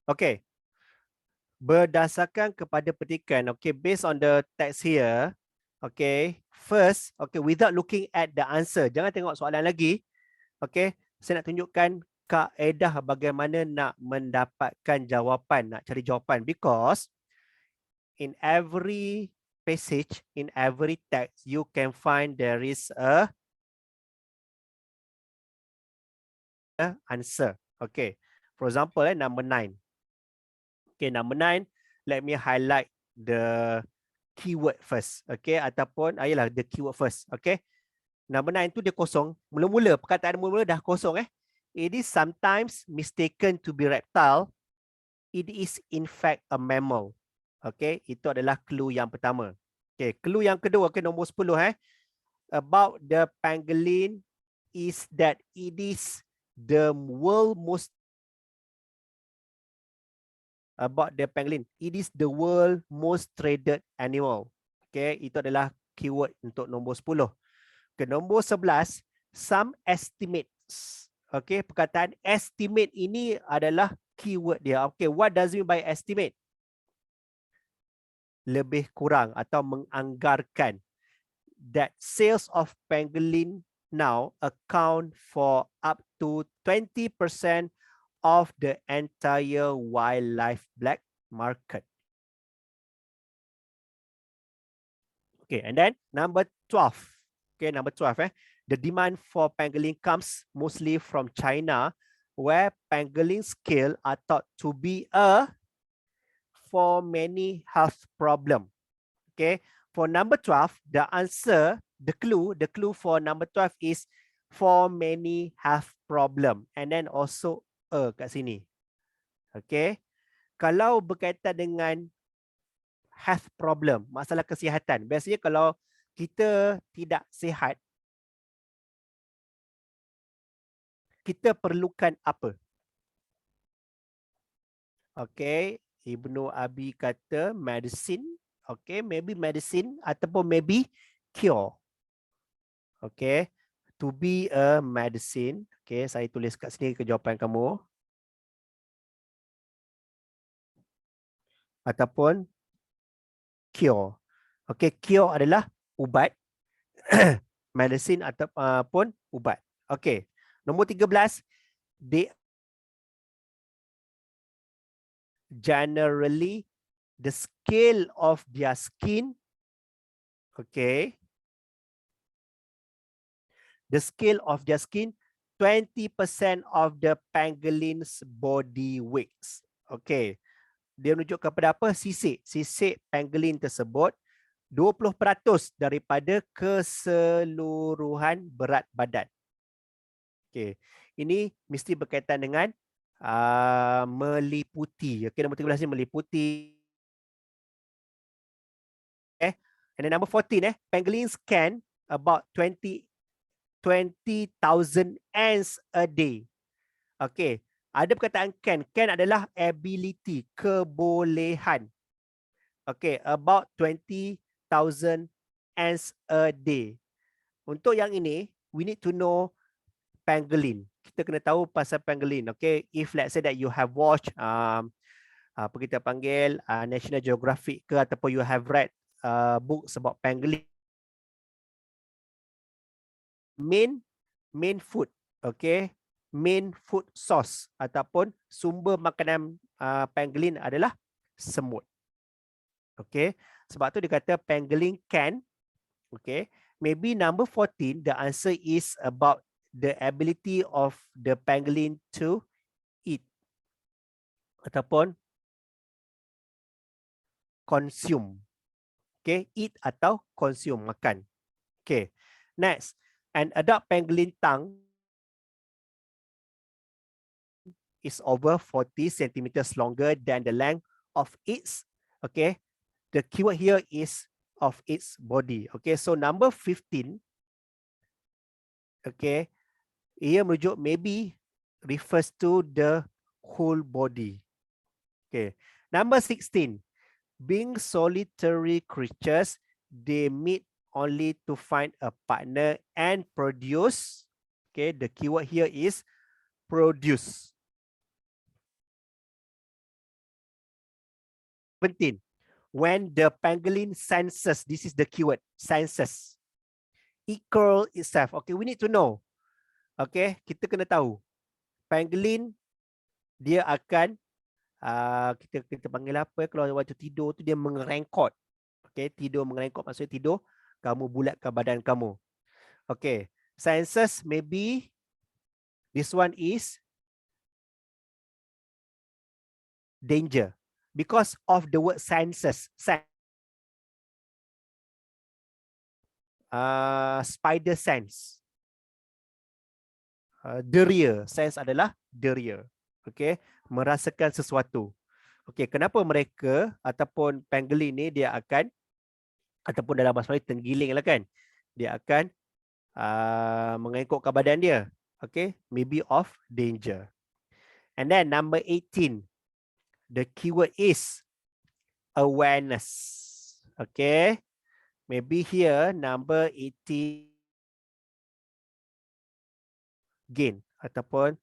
Okay. Berdasarkan kepada petikan, okay, based on the text here, okay, first, okay, without looking at the answer, jangan tengok soalan lagi, okay, saya nak tunjukkan kaedah bagaimana nak mendapatkan jawapan, nak cari jawapan, because in every passage, in every text, you can find there is a answer, okay. For example, number 9. Okay, number 9, let me highlight the keyword first. Okay, ataupun ayolah the keyword first. Okay. Number 9 tu dia kosong. Mula-mula, perkataan mula-mula dah kosong It is sometimes mistaken to be reptile. It is in fact a mammal. Okay, itu adalah clue yang pertama. Okay, clue yang kedua, okay, nombor 10 about the pangolin is that it is the world most about the pangolin. It is the world most traded animal. Okay, itu adalah keyword untuk nombor 10. Okay, nombor 11, some estimates. Okay, perkataan estimate ini adalah keyword dia. Okay, what does it mean by estimate? Lebih kurang atau menganggarkan. That sales of pangolin now account for up to 20% of the entire wildlife black market. Okay, and then number 12. Okay, number 12. The demand for pangolin comes mostly from China, where pangolin scale are thought to be for many health problem. Okay, for number 12, the answer, the clue for number 12 is for many health problem, and then also kat sini. Okay, kalau berkaitan dengan health problem, masalah kesihatan, biasanya kalau kita tidak sihat, kita perlukan apa? Okay, Ibnu Abi kata medicine. Okay, maybe medicine ataupun maybe cure. Okay, to be a medicine. Okay, saya tulis kat sini jawapan kamu. Ataupun cure. Okay, cure adalah ubat. Medicine ataupun ubat. Okay, nombor 13. They generally the scale of their skin. Okay. The scale of their skin, 20% of the pangolin's body weights. Okay. Dia menunjuk kepada apa? Sisik. Sisik pangolin tersebut 20% daripada keseluruhan berat badan. Okay. Ini mesti berkaitan dengan meliputi. Okay, nombor 13 ni meliputi. And then number 14, pangolins can about 20,000 ants a day. Okay. Ada perkataan can. Can adalah ability, kebolehan. Okay, about 20,000 ants a day. Untuk yang ini, we need to know pangolin. Kita kena tahu pasal pangolin. Okay, if let's say that you have watched apa kita panggil National Geographic ke, ataupun you have read books about pangolin. Main food, okay, main food source ataupun sumber makanan pangolin adalah semut. Okay, sebab tu dia kata pangolin can. Okay, maybe number 14, the answer is about the ability of the pangolin to eat ataupun consume. Okay, eat atau consume, makan. Okay, next, an adult pangolin tongue is over 40 centimeters longer than the length of its, okay, the keyword here is of its body. Okay, so number 15, okay, ia merujuk maybe refers to the whole body. Okay, number 16, being solitary creatures, they meet only to find a partner and produce. Okay, the keyword here is produce. 17. When the pangolin senses, this is the keyword, senses, it curl itself. Okay, we need to know. Okay, kita kena tahu. Pangolin, dia akan, kita panggil apa, kalau waktu tidur tu dia mengerengkot. Okay, tidur mengerengkot maksudnya tidur, kamu bulatkan badan kamu. Okay, senses maybe, this one is danger. Because of the word senses. Spider sense. Deria. Sense adalah deria. Okay. Merasakan sesuatu. Okay. Kenapa mereka ataupun pangolin ni dia akan, ataupun dalam bahasa Melayu tenggiling lah kan. Dia akan mengengkokkan badan dia. Okay. Maybe of danger. And then number 18. The keyword is awareness. Okay. Maybe here number 18 gain ataupun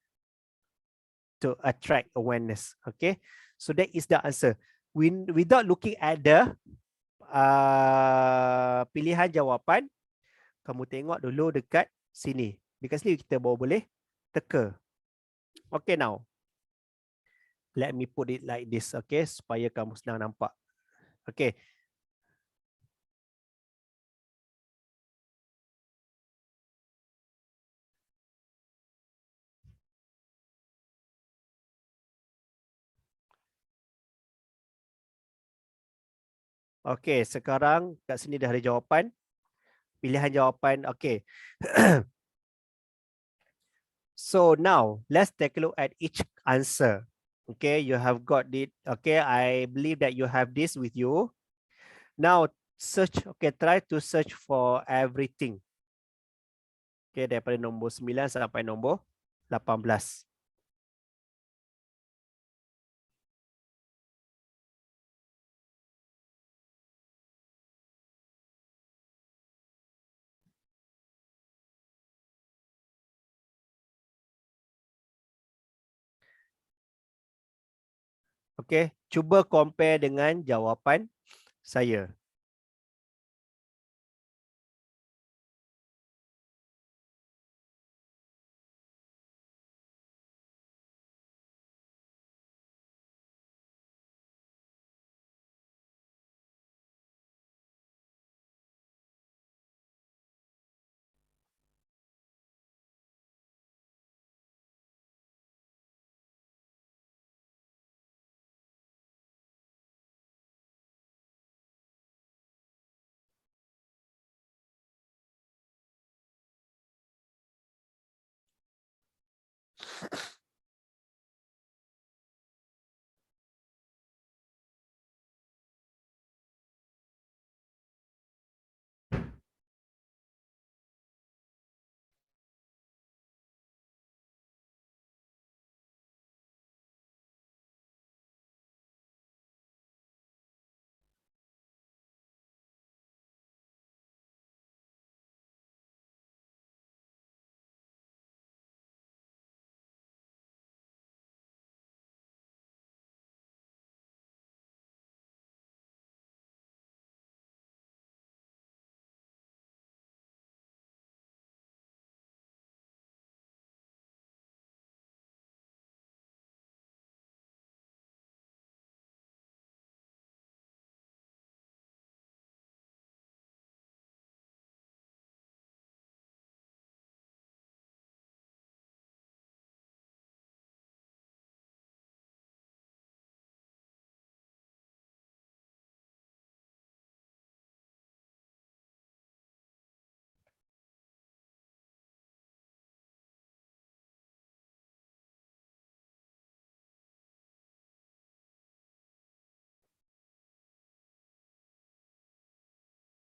to attract awareness. Okay. So that is the answer. Without looking at the pilihan jawapan, kamu tengok dulu dekat sini. Dekat sini kita baru boleh teka. Okay, now. Let me put it like this. Okay. Supaya kamu senang nampak. Okay. Okey, sekarang kat sini dah ada jawapan. Pilihan jawapan, okey. So now, let's take a look at each answer. Okay, you have got it. Okay, I believe that you have this with you. Now, search, okay, try to search for everything. Okay, daripada nombor 9 sampai nombor 18. Okay, cuba compare dengan jawapan saya.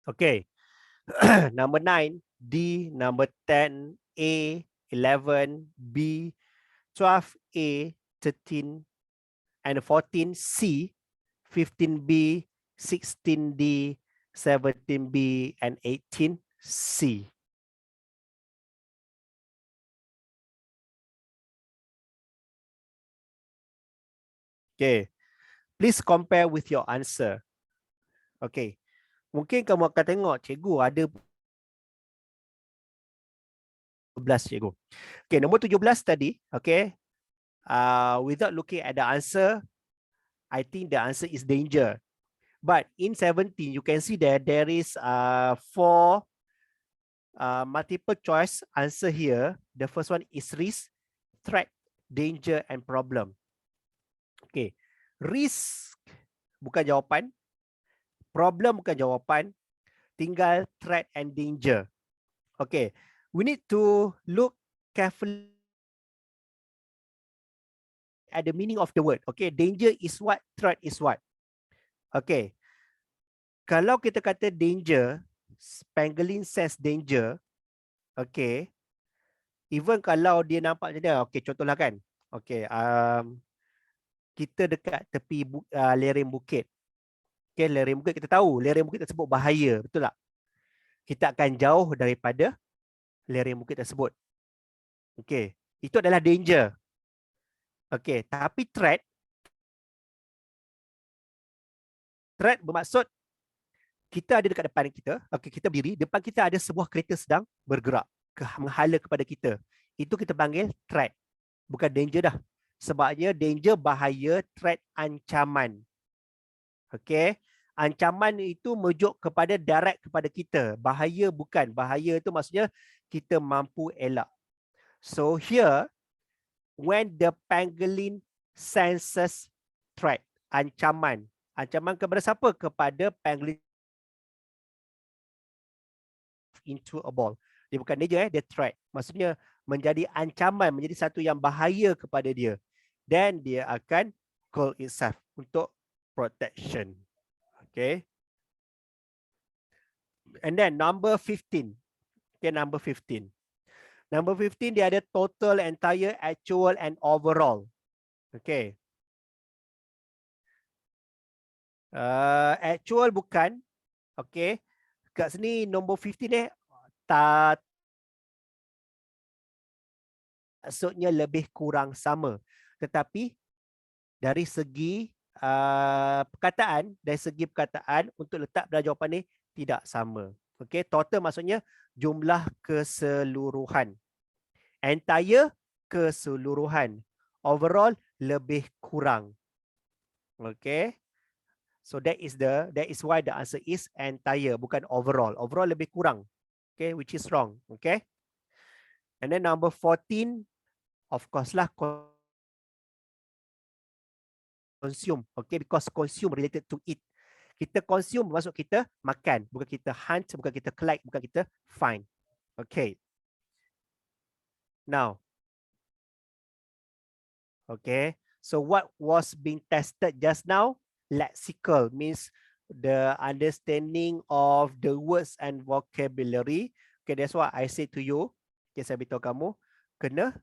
Okay. Number 9, D, number 10, A, 11, B, 12A, 13, and 14, C, 15B, 16D, 17B, and 18, C. Okay. Please compare with your answer. Okay. Mungkin kamu akan tengok, cikgu ada 17 cikgu. Okay, nombor 17 tadi, okay. Without looking at the answer, I think the answer is danger. But in 17, you can see that there is 4 multiple choice answer here. The first one is risk, threat, danger, and problem. Okay, risk bukan jawapan, problem bukan jawapan, tinggal threat and danger. Okay, we need to look carefully at the meaning of the word. Okay, danger is what, threat is what. Okay, kalau kita kata danger, pangolin sense danger, okay, even kalau dia nampak macam dia, okay, contohlah kan, okay, kita dekat tepi lereng bukit. Okay, lereng bukit kita tahu, lereng bukit tersebut bahaya, betul tak? Kita akan jauh daripada lereng bukit tersebut. Okay, itu adalah danger. Okay, tapi threat bermaksud kita ada dekat depan kita, okay, kita berdiri, depan kita ada sebuah kereta sedang bergerak, menghala kepada kita. Itu kita panggil threat, bukan danger dah. Sebabnya danger bahaya, threat ancaman. Okay, ancaman itu merujuk kepada direct kepada kita. Bahaya bukan, bahaya itu maksudnya kita mampu elak. So here, when the pangolin senses threat, ancaman. Ancaman kepada siapa? Kepada pangolin into a ball. Dia bukan danger, dia threat. Maksudnya menjadi ancaman, menjadi satu yang bahaya kepada dia. Dan dia akan call itself untuk protection. Okay. And then number 15. Okay, number 15. Number 15 dia ada total, entire, actual and overall. Okay. Actual bukan. Okay. Kat sini nombor 15 maksudnya lebih kurang sama. Tetapi dari segi perkataan, untuk letak pada jawapan ni tidak sama. Okay. Total maksudnya jumlah keseluruhan. Entire keseluruhan. Overall lebih kurang. Okay. So that is why the answer is entire, bukan overall. Overall lebih kurang. Okay, which is wrong. Okay. And then number 14, of course lah, consume. Okay, because consume related to eat. Kita consume maksud kita makan, bukan kita hunt, bukan kita collect, bukan kita find. Okay. Now. Okay. So what was being tested just now? Lexical means the understanding of the words and vocabulary. Okay, that's what I say to you. Okay, saya beritahu kamu kena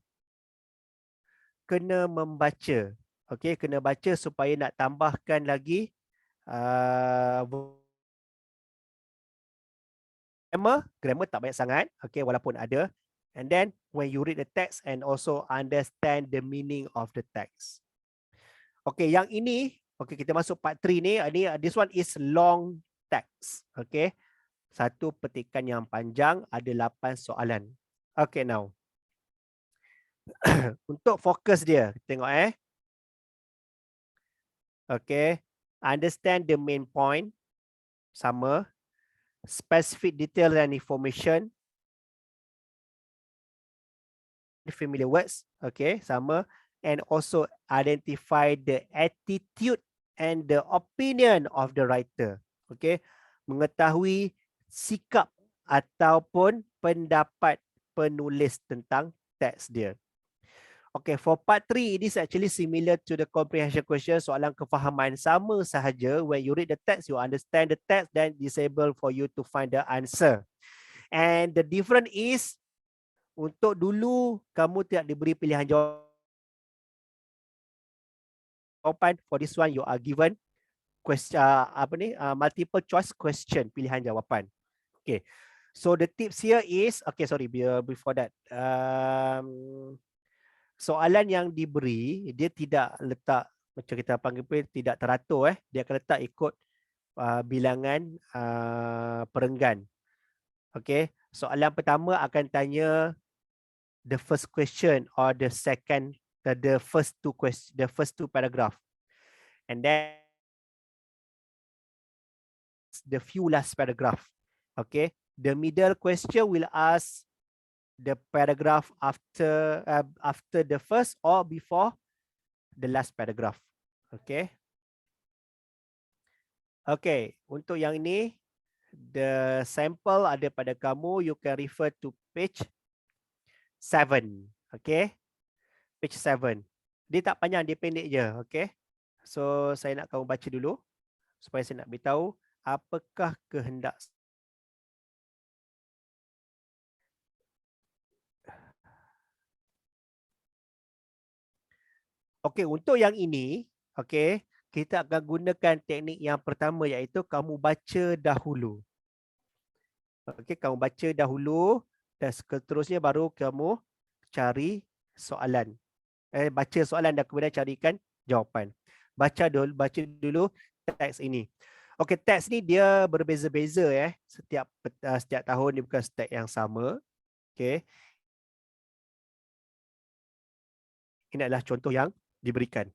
membaca. Okay, kena baca supaya nak tambahkan lagi grammar tak banyak sangat. Okay, walaupun ada. And then when you read the text and also understand the meaning of the text. Okay, yang ini, okay, kita masuk part 3 ni. This one is long text. Okay. Satu petikan yang panjang, ada 8 soalan. Okay, now. Untuk fokus dia, tengok Okay. Understand the main point. Sama. Specific detail and information. Familiar words. Okay, sama. And also identify the attitude and the opinion of the writer. Okay, mengetahui sikap ataupun pendapat penulis tentang teks dia. Okay, for part 3, it is actually similar to the comprehension question, soalan kefahaman, sama sahaja. When you read the text, you understand the text, then disable for you to find the answer. And the difference is, untuk dulu kamu tidak diberi pilihan jawapan. For this one, you are given question, multiple choice question, pilihan jawapan. Okay, so the tips here is, okay, sorry, before that, soalan yang diberi dia tidak letak macam kita panggil pun tidak teratur dia akan letak ikut bilangan perenggan. Okey, soalan pertama akan tanya the first question or the second the first two question, the first two paragraph, and then the few last paragraph. Okay, the middle question will ask the paragraph after the first or before the last paragraph. Okay. Okay, untuk yang ini the sample ada pada kamu, you can refer to page 7. Okay, page 7. Dia tak panjang, dia pendek je. Okay, so saya nak kamu baca dulu supaya saya nak beritahu apakah kehendak. Okey, untuk yang ini, okey, kita akan gunakan teknik yang pertama iaitu kamu baca dahulu. Okey, kamu baca dahulu dan seterusnya baru kamu cari soalan. Baca soalan dan kemudian carikan jawapan. Baca dulu teks ini. Okey, teks ni dia berbeza-beza setiap tahun dia bukan teks yang sama. Okey. Ini adalah contoh yang diberikan.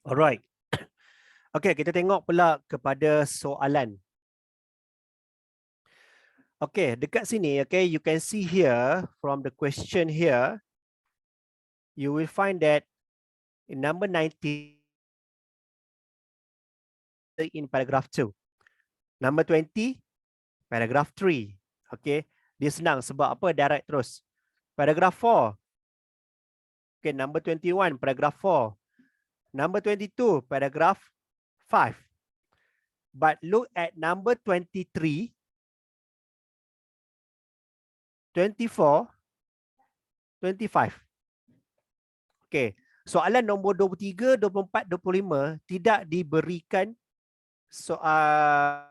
Alright. Okay, kita tengok pula kepada soalan. Okay, dekat sini, okay, you can see here from the question here, you will find that in number 90 in paragraph 2. Number 20, paragraph 3. Okay, dia senang sebab apa? Direct terus. Paragraph 4. Okay, number 21, paragraph 4. Number 22, paragraph 5. But look at number 23, 24, 25. Okay, soalan nombor 23, 24, 25 tidak diberikan soal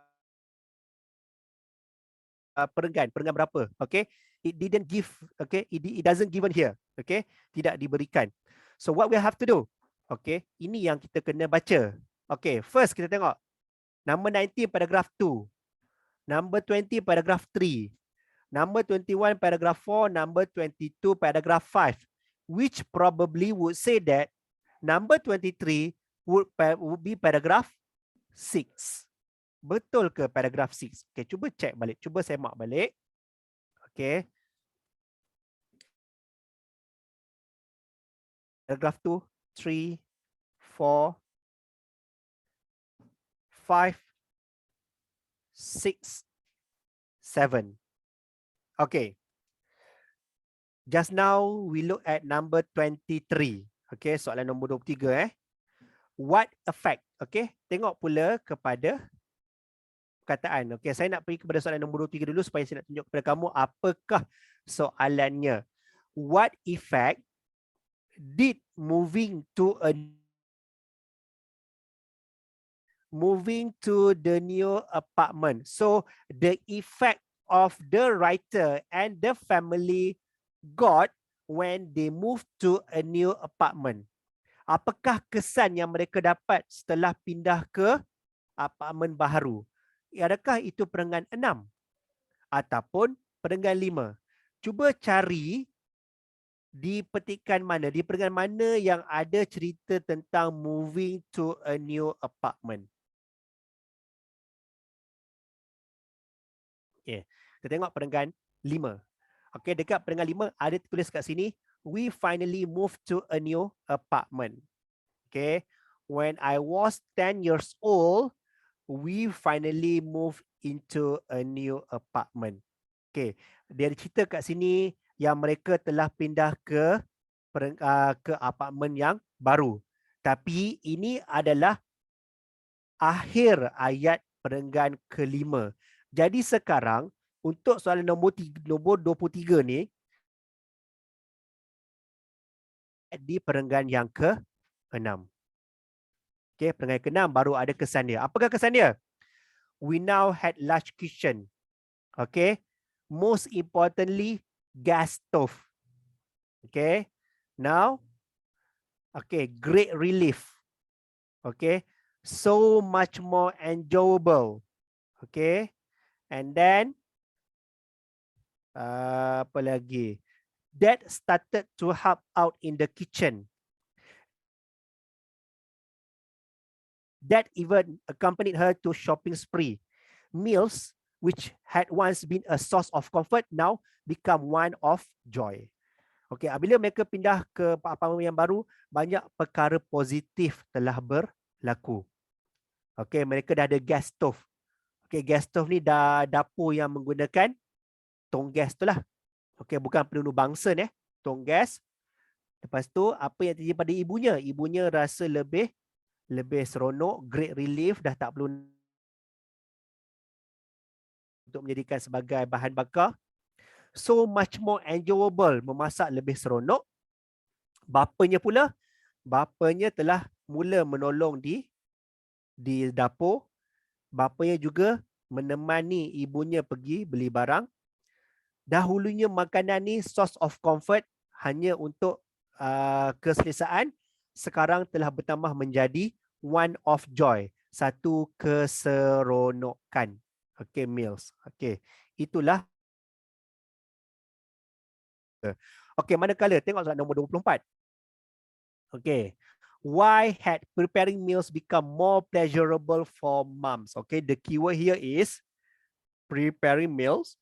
perenggan berapa? Okay, it didn't give. Okay, it doesn't given here. Okay, tidak diberikan. So what we have to do? Okay, ini yang kita kena baca. Okay, first kita tengok number 19 paragraph 2, number 20 paragraph 3, number 21 paragraph 4, number 22 paragraph 5, which probably would say that number 23 would be paragraph 6. Betul ke paragraph 6? Okay, cuba check balik. Cuba semak balik. Okay. Paragraph 2, 3, 4, 5, 6, 7. Okay. Just now we look at number 23. Okay, soalan nombor 23 What effect? Okay, tengok pula kepada perkataan. Okay, saya nak pergi kepada soalan nombor 23 dulu supaya saya nak tunjuk kepada kamu apakah soalannya. What effect did moving to the new apartment? So the effect of the writer and the family got when they moved to a new apartment. Apakah kesan yang mereka dapat setelah pindah ke apartmen baru? Adakah itu perenggan 6 ataupun perenggan 5? Cuba cari di petikan mana, di perenggan mana yang ada cerita tentang moving to a new apartment. Okay, kita tengok perenggan 5. Okay, dekat perenggan 5 ada tulis kat sini, we finally moved to a new apartment. Okay, when I was 10 years old, we finally moved into a new apartment. Okay, dia cerita kat sini yang mereka telah pindah ke apartmen yang baru. Tapi ini adalah akhir ayat perenggan kelima. Jadi sekarang untuk soalan nombor 23 ni di perenggan yang ke-6. Okay, perenggan ke-6 baru ada kesan dia. Apakah kesan dia? We now had large kitchen. Okay. Most importantly, gas stove. Okay. Now, okay, great relief. Okay. So much more enjoyable. Okay. And then, apa lagi? Dad started to help out in the kitchen. Dad even accompanied her to shopping spree. Meals, which had once been a source of comfort, now become one of joy. Okay, apabila mereka pindah ke apartmen yang baru, banyak perkara positif telah berlaku. Okay, mereka dah ada gas stove. Okay, gas stove ni dah dapur yang menggunakan tong gas tu lah. Okay, bukan peluru bangsa ni, tong gas. Lepas tu, apa yang terjadi pada ibunya? Ibunya rasa lebih seronok, great relief, dah tak perlu untuk menjadikan sebagai bahan bakar. So much more enjoyable, memasak lebih seronok. Bapanya telah mula menolong di dapur. Bapanya juga menemani ibunya pergi beli barang. Dahulunya makanan ni source of comfort hanya untuk keselesaan. Sekarang telah bertambah menjadi one of joy, satu keseronokan. Okay, meals. Okay, itulah. Okay, manakala tengok soalan nombor 24. Okay, Why had preparing meals become more pleasurable for moms? Okay, the keyword here is preparing meals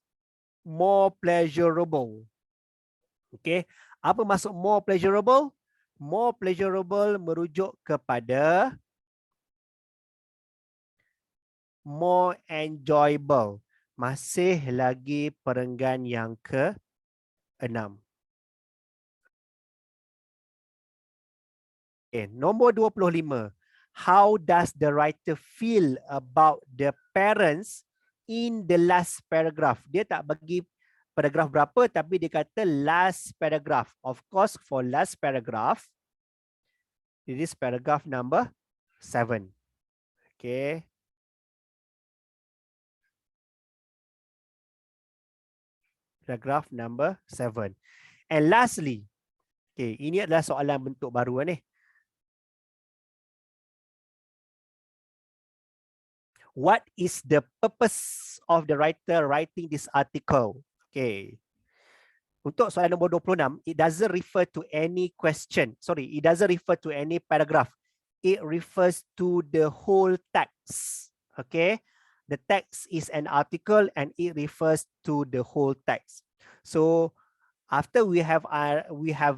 more pleasurable. Okay, apa maksud more pleasurable? More pleasurable merujuk kepada more enjoyable. Masih lagi perenggan yang ke-6. Okay, nombor 25. How does the writer feel about the parents in the last paragraph? Dia tak bagi paragraf berapa, tapi dia kata last paragraph. Of course, for last paragraph, it is paragraph number 7. Okay. Paragraph number 7. And lastly, okay, ini adalah soalan bentuk baru ni. What is the purpose of the writer writing this article? Okay. Untuk soalan nombor 26, it doesn't refer to any question. Sorry, it doesn't refer to any paragraph. It refers to the whole text. Okay. The text is an article and it refers to the whole text. So after we have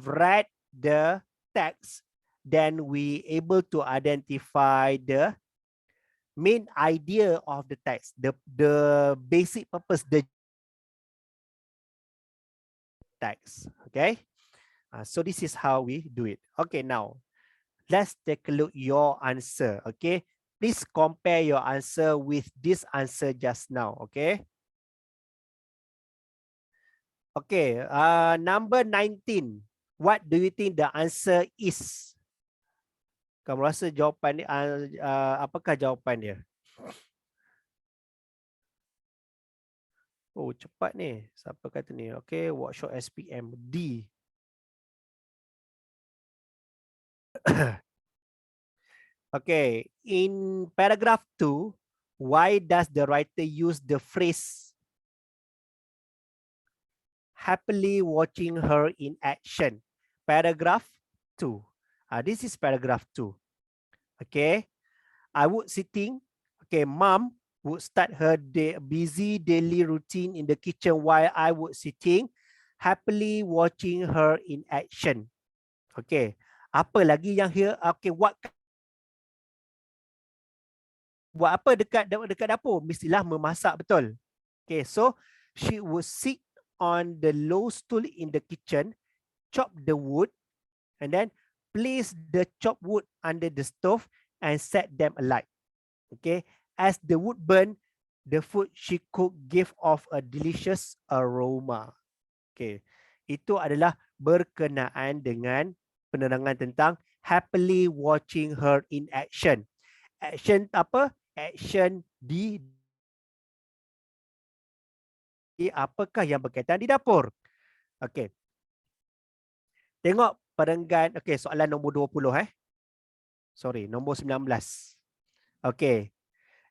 read the text, then we able to identify the main idea of the text, the basic purpose, the text. Okay, so this is how we do it. Okay, now let's take a look your answer. Okay, please compare your answer with this answer just now. Okay. Okay, number 19. What do you think the answer is? Kamu rasa jawapan apakah jawapan dia? Oh, cepat ni. Siapa kata ni? Okay, workshop SPM D. Okay, in paragraph 2, why does the writer use the phrase happily watching her in action? Paragraph 2. This is paragraph 2. Okay, I would sitting. Okay, mom would start her busy daily routine in the kitchen while I would sitting happily watching her in action. Okay, apa lagi yang here? Okay, buat apa dekat dapur? Mestilah memasak, betul. Okay, so she would sit on the low stool in the kitchen, chop the wood, and then place the chopped wood under the stove and set them alight. Okay, as the wood burn, the food she cooked gave off a delicious aroma. Okay, itu adalah berkenaan dengan penerangan tentang happily watching her in action. Action apa? Action di apakah yang berkaitan di dapur. Okay. Tengok perenggan. Okay, soalan nombor 20 Sorry, nombor 19. Okay.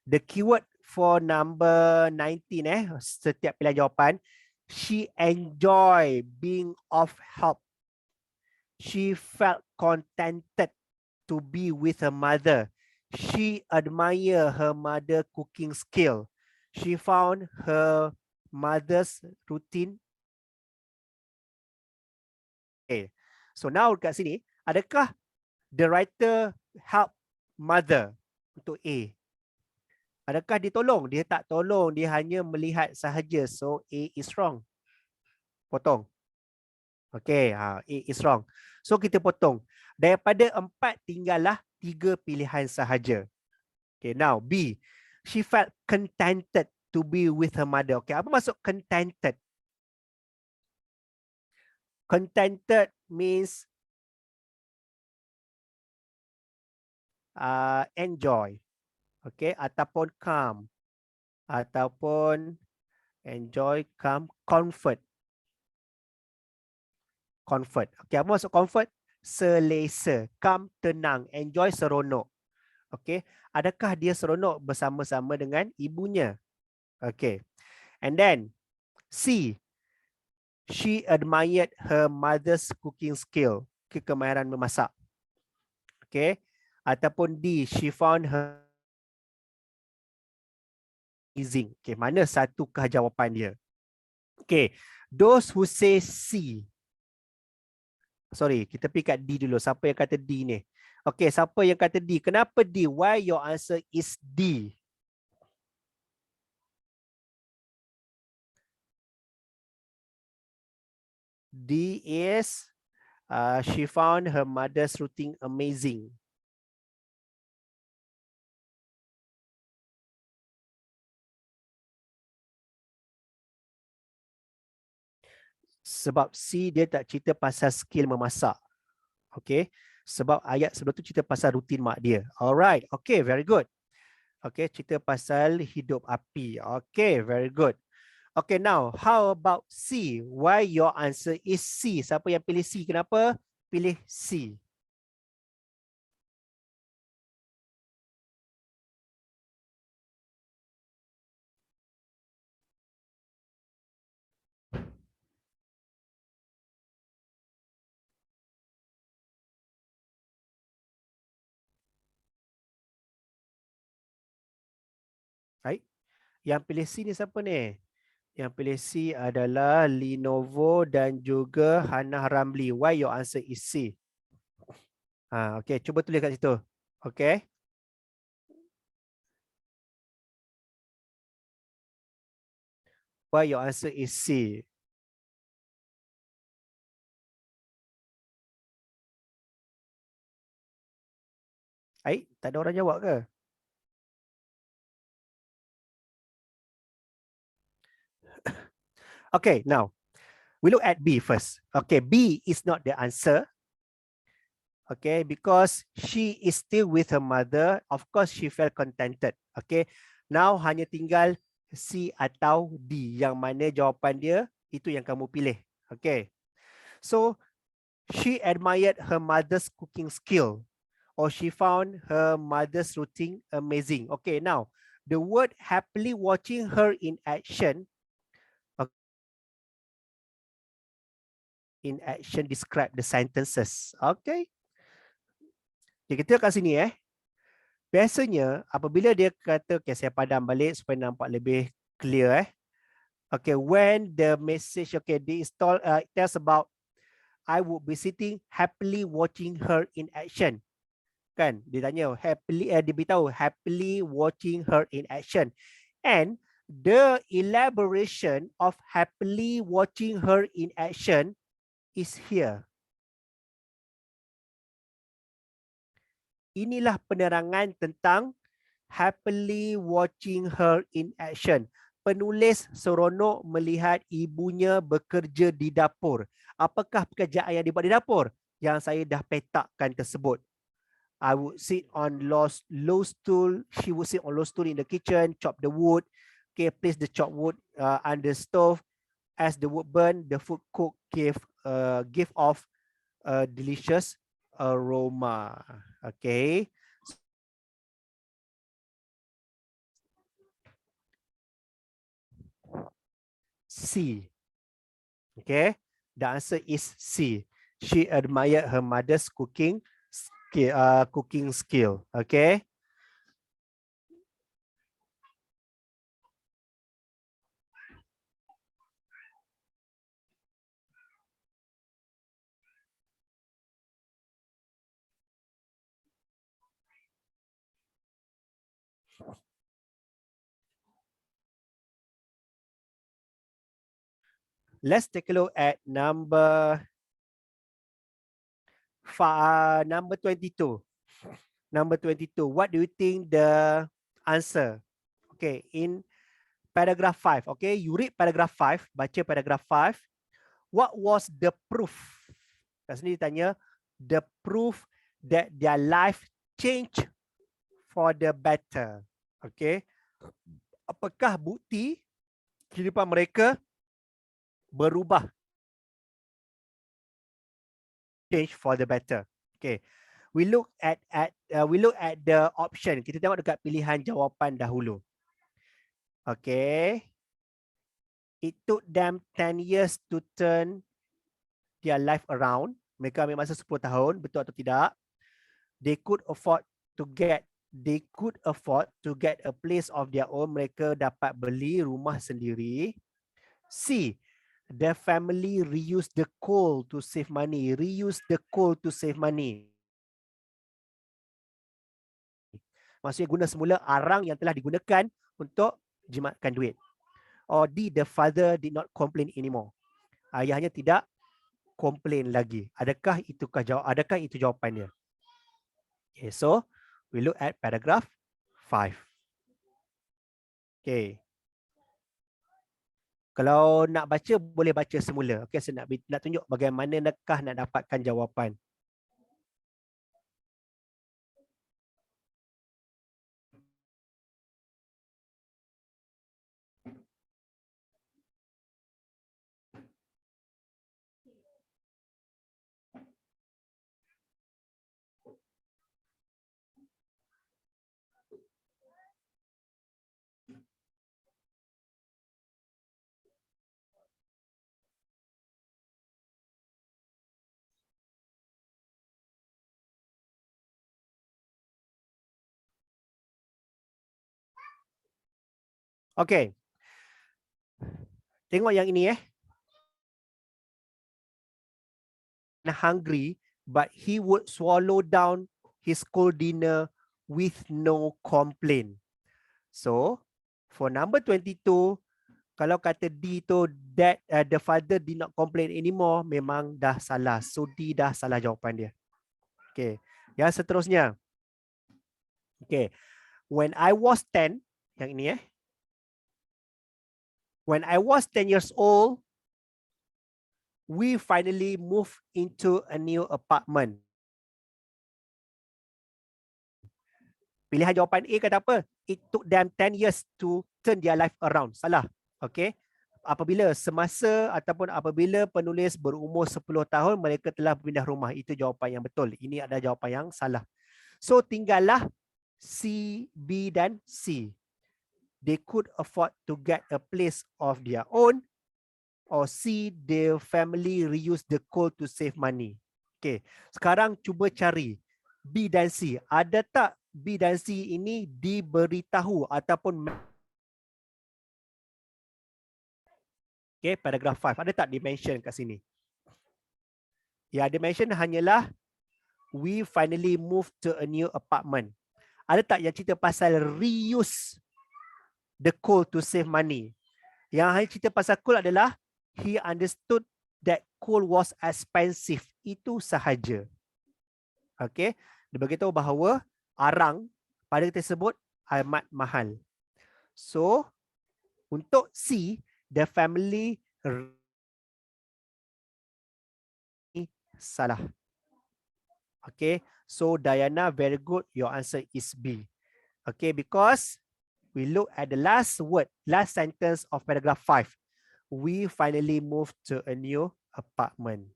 The keyword for number 19 setiap pilihan jawapan. She enjoy being of help. She felt contented to be with her mother. She admire her mother cooking skill. She found her mother's routine. Okay. So now kat sini, adakah the writer help mother untuk A? Adakah dia tolong? Dia tak tolong, dia hanya melihat sahaja. So A is wrong. Potong. Okay, A is wrong. So kita potong. Daripada 4 tinggallah 3 pilihan sahaja. Okay, now B. She felt contented to be with her mother. Okay, apa maksud contented? Contented means enjoy. Okay, ataupun calm. Ataupun enjoy, calm, comfort. Comfort. Okay, apa maksud comfort? Selesa, calm, tenang, enjoy, seronok. Okay, adakah dia seronok bersama-sama dengan ibunya? Okay, and then C. She admired her mother's cooking skill. Kemahiran memasak. Okay. Ataupun D, she found her amazing. Okay, mana satukah jawapan dia? Okay, those who say C. Sorry, kita pergi kat D dulu. Siapa yang kata D ni? Okay, siapa yang kata D? Kenapa D? Why your answer is D? D is she found her mother's routine amazing. Sebab C dia tak cerita pasal skill memasak. Okay. Sebab ayat sebelum tu cerita pasal rutin mak dia. Alright. Okay, very good. Okay, cerita pasal hidup api. Okay, very good. Okay, now how about C? Why your answer is C? Siapa yang pilih C? Kenapa pilih C? Baik. Yang pilih C ni siapa ni? Yang pilih C adalah Lenovo dan juga Hannah Ramli. Why your answer is C? Okay, cuba tulis kat situ. Okay. Why your answer is C? Baik, tak ada orang jawab ke? Okay, now we look at B first. Okay, B is not the answer. Okay, because she is still with her mother. Of course, she felt contented. Okay, now hanya tinggal C atau D. Yang mana jawapan dia, itu yang kamu pilih. Okay, so she admired her mother's cooking skill. Or she found her mother's routine amazing. Okay, now the word happily watching her in action. In action describe the sentences. Okay. Okay, kita kat sini biasanya apabila dia kata, okay, saya padam balik supaya nampak lebih clear Okay, when the message, okay, this tells about I would be sitting happily watching her in action. Kan? Dia tanya happily, dia beritahu happily watching her in action. And the elaboration of happily watching her in action is here. Inilah penerangan tentang happily watching her in action. Penulis seronok melihat ibunya bekerja di dapur. Apakah pekerjaan yang dibuat di dapur? Yang saya dah petakkan tersebut. I would sit on low stool. She would sit on low stool in the kitchen, chop the wood. Okay, place the chopped wood under stove. As the wood burn, the food cook give off a delicious aroma. Okay. C. Okay. The answer is C. She admired her mother's cooking skill. Okay. Let's take a look at number 22. Number 22. What do you think the answer? Okay, in paragraph 5. Okay, you read paragraph 5. Baca paragraph 5. What was the proof? Kat sini ditanya, the proof that their life changed for the better. Okay. Apakah bukti kehidupan mereka berubah? Change for the better. Okay. We look at the option. Kita tengok dekat pilihan jawapan dahulu. Okay. It took them 10 years to turn their life around. Mereka ambil masa 10 tahun, betul atau tidak? they could afford to get a place of their own. Mereka dapat beli rumah sendiri. C, the family reuse the coal to save money. Reuse the coal to save money. Maksudnya guna semula arang yang telah digunakan untuk jimatkan duit. Or D, the father did not complain anymore. Ayahnya tidak komplain lagi. Adakah itu jawapannya? Okay, so we look at paragraph 5. Okay. Kalau nak baca, boleh baca semula. Okay, saya nak tunjuk bagaimanakah nak dapatkan jawapan. Okay. Tengok yang ini . Hungry, but he would swallow down his cold dinner with no complaint. So, for number 22, kalau kata D tu that the father did not complain anymore, memang dah salah. So D dah salah jawapan dia. Okay. Yang seterusnya. Okay. When I was 10, yang ini . When I was 10 years old, we finally moved into a new apartment. Pilihan jawapan A kata apa? It took them 10 years to turn their life around. Salah. Okay. Apabila penulis berumur 10 tahun, mereka telah pindah rumah. Itu jawapan yang betul. Ini adalah jawapan yang salah. So tinggallah C, B dan C. They could afford to get a place of their own. Or C, the family reuse the coal to save money. Okay. Sekarang cuba cari B dan C. Ada tak B dan C ini diberitahu ataupun okay, paragraph 5. Ada tak dimention kat sini? Ya, dimension hanyalah we finally moved to a new apartment. Ada tak yang cerita pasal reuse the coal to save money? Yang hanya cerita pasal coal adalah he understood that coal was expensive. Itu sahaja. Okay. Dia beritahu bahawa arang pada tersebut amat mahal. So, untuk C, the family salah. Okay. So, Diana, very good. Your answer is B. Okay. Because we look at the last sentence of paragraph 5. We finally moved to a new apartment.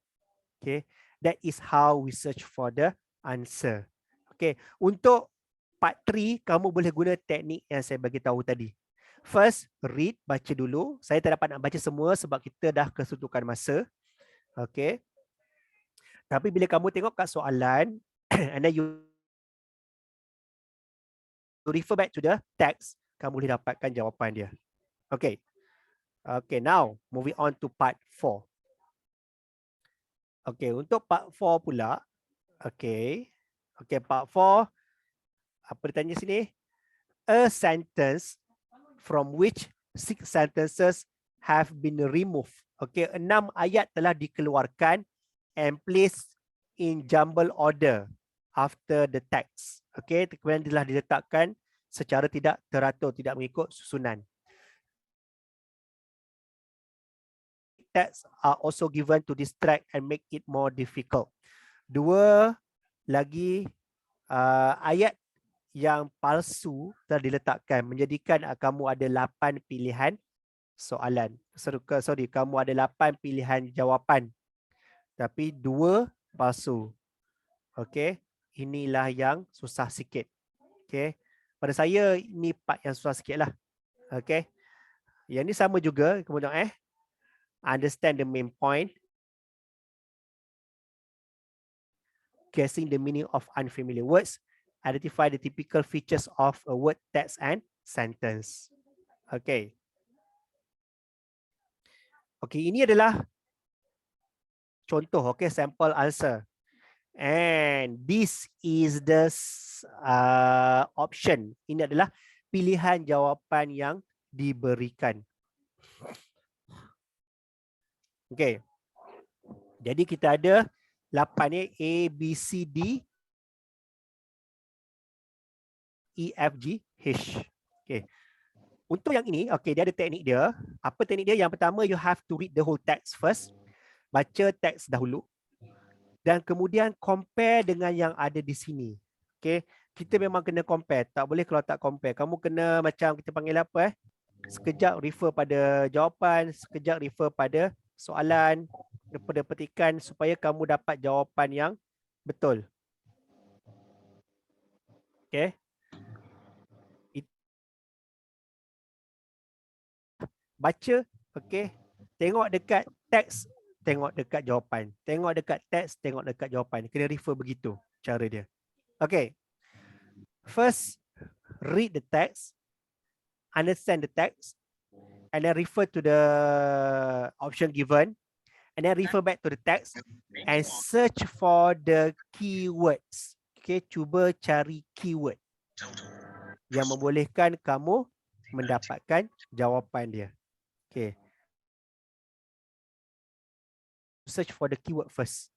Okay. That is how we search for the answer. Okay. Untuk part 3, kamu boleh guna teknik yang saya bagi tahu tadi. First, read, baca dulu. Saya tak dapat nak baca semua sebab kita dah kesuntukan masa. Okay. Tapi bila kamu tengok kat soalan, and then you refer back to the text, kamu boleh dapatkan jawapan dia. Okay. Okay, now moving on to part 4. Okay, untuk part 4 pula. Okay. Okay, part 4. Apa ditanya sini? A sentence from which 6 sentences have been removed. Okay, 6 ayat telah dikeluarkan and placed in jumble order after the text. Okay, kemudian telah diletakkan secara tidak teratur, tidak mengikut susunan. Text are also given to distract and make it more difficult. 2 lagi ayat yang palsu telah diletakkan menjadikan kamu ada 8 pilihan soalan. Sorry, kamu ada 8 pilihan jawapan. Tapi 2 palsu. Okey, inilah yang susah sikit. Okey. Pada saya ini part yang susah sikitlah. Okey. Yang ni sama juga, kemudian understand the main point. guessing the meaning of unfamiliar words. Identify the typical features of a word, text, and sentence. Okay. Okay, ini adalah contoh, okay, sample answer. And this is the option. Ini adalah pilihan jawapan yang diberikan. Okay. Jadi kita ada 8 ni, A, B, C, D, E, F, G, H. Okay. Untuk yang ini, okay, dia ada teknik dia. Apa teknik dia? Yang pertama, you have to read the whole text first. Baca teks dahulu. Dan kemudian compare dengan yang ada di sini. Okay. Kita memang kena compare. Tak boleh kalau tak compare. Kamu kena macam kita panggil apa? Sekejap refer pada jawapan, sekejap refer pada soalan, pada petikan supaya kamu dapat jawapan yang betul. Okay. Baca, okay. Tengok dekat teks, tengok dekat jawapan. Tengok dekat teks, tengok dekat jawapan. Kena refer begitu cara dia. Okay. First, read the text, understand the text, and then refer to the option given, and then refer back to the text and search for the keywords. Okay, cuba cari keyword yang membolehkan kamu mendapatkan jawapan dia. Okay. Search for the keyword first.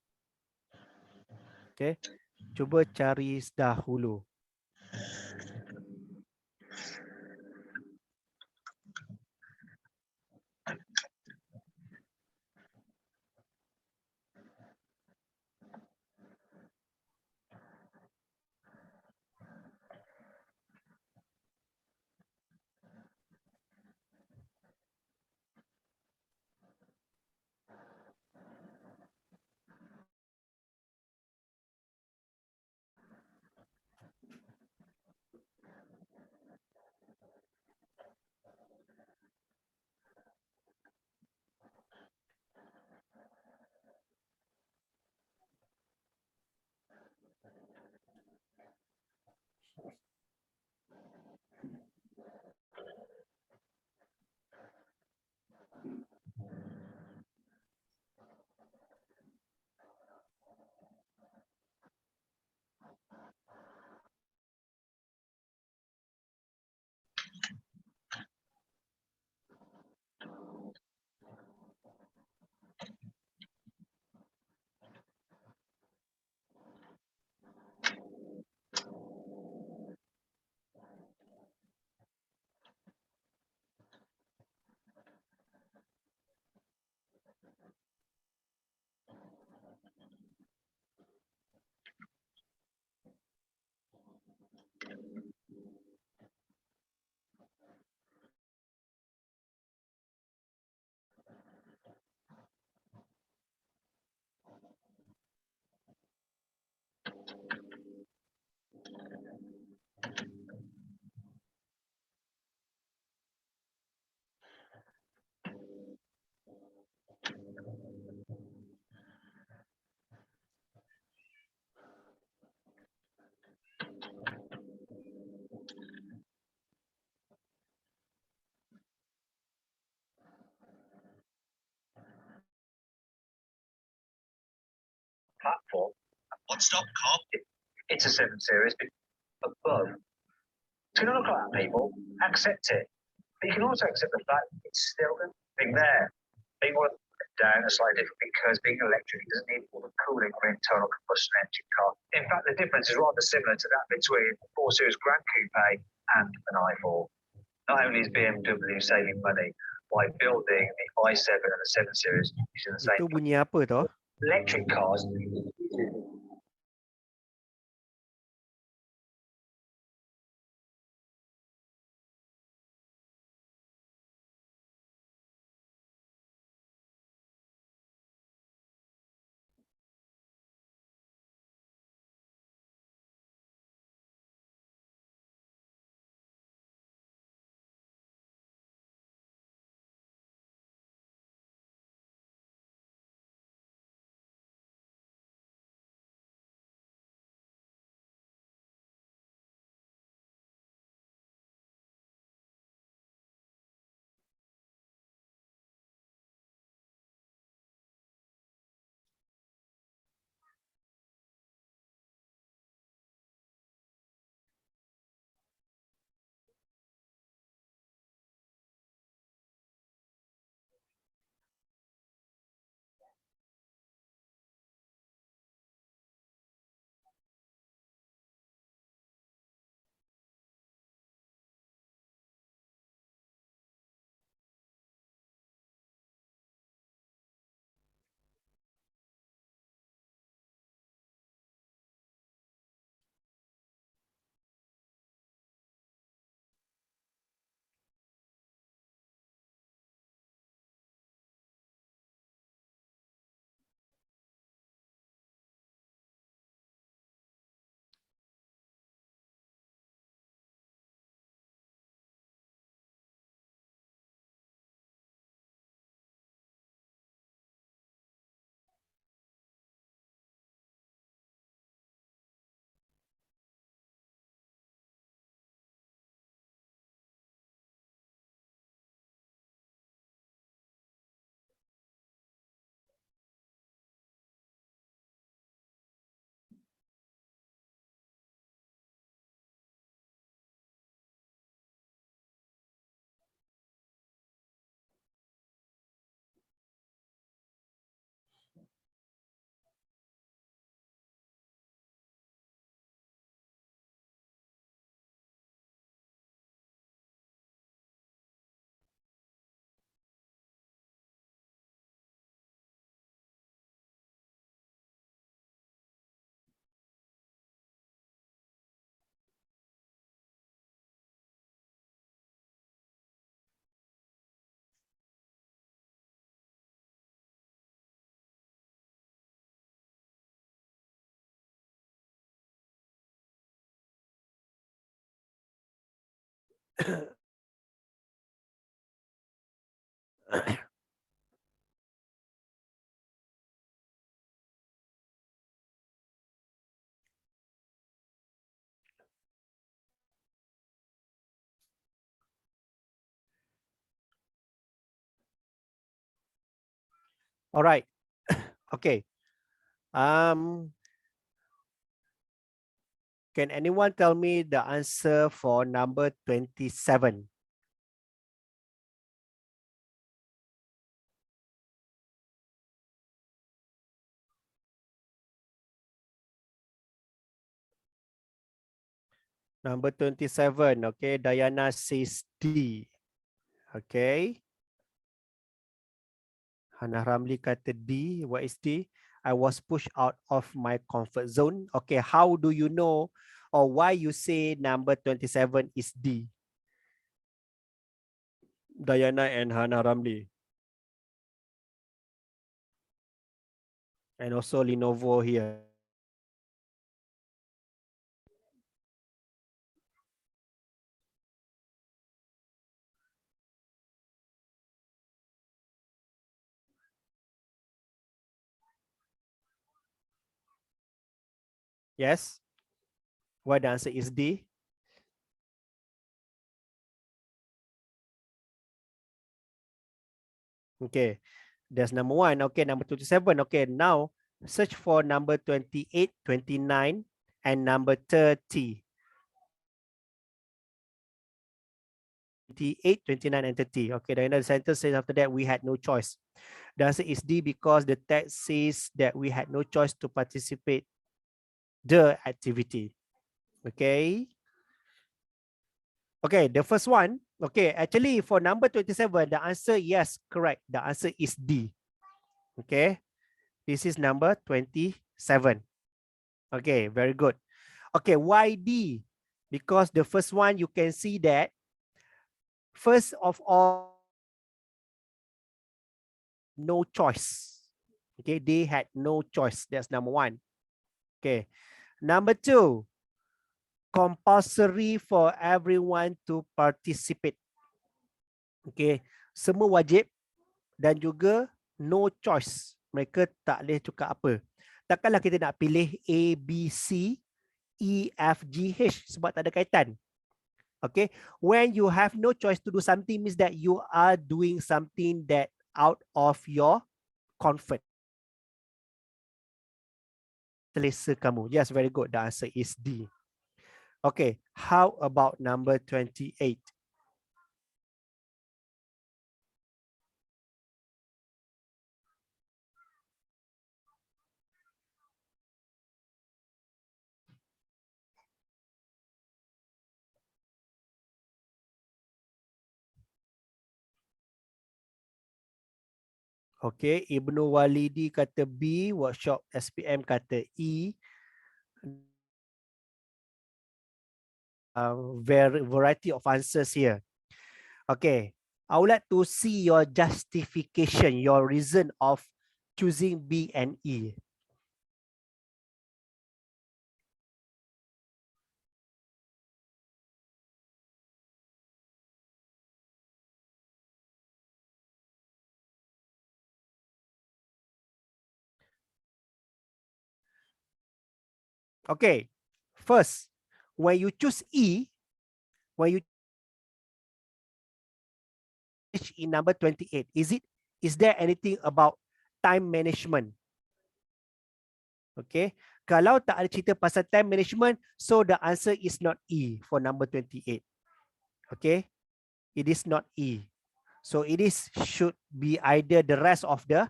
Okay. Cuba cari dahulu. Platform, one-stop car. It's a 7 Series above. So you look like that, people, accept it. But you can also accept the fact that it's still being there. Being one down is slightly different because being electric doesn't need all the cooling of an internal combustion engine car. In fact, the difference is rather similar to that between a 4 Series Grand Coupe and an i4. Not only is BMW saving money by building the i7 and the 7 Series using the same Itu bunyi apa toh? electric cars, All right. Okay. Um, can anyone tell me the answer for number 27? Number 27. Okay, Diana says D. Okay. Hannah Ramli kata D. What is D? I was pushed out of my comfort zone. Okay, how do you know or why you say number 27 is D? Diana and Hannah Ramli. And also Lenovo here. Yes? Why the answer is D? Okay, that's number 1. Okay, number 27. Okay, now search for number 28, 29, and number 30. 28, 29, and 30. Okay, then the sentence says after that we had no choice. The answer is D because the text says that we had no choice to participate the activity. Okay. Okay, the first one. Okay, actually for number 27, the answer, yes, correct. The answer is D. Okay, this is number 27. Okay, very good. Okay, why D? Because the first one, you can see that first of all, no choice. Okay, they had no choice. That's number 1. Okay, number 2, compulsory for everyone to participate. Okay, semua wajib dan juga no choice. Mereka tak boleh cakap apa. Takkanlah kita nak pilih A, B, C, E, F, G, H sebab tak ada kaitan. Okay, when you have no choice to do something means that you are doing something that out of your comfort. Selesa kamu. Yes, very good. The answer is D. Okay, how about number 28? Okay, Ibnu Walidi kata B, workshop SPM kata E. Variety of answers here. Okay, I would like to see your justification, your reason of choosing B and E. Okay, first, when you choose E, when you in number 28, is there anything about time management? Okay, kalau tak ada cerita pasal time management, so the answer is not E for number 28. Okay, it is not E. So it should be either the rest of the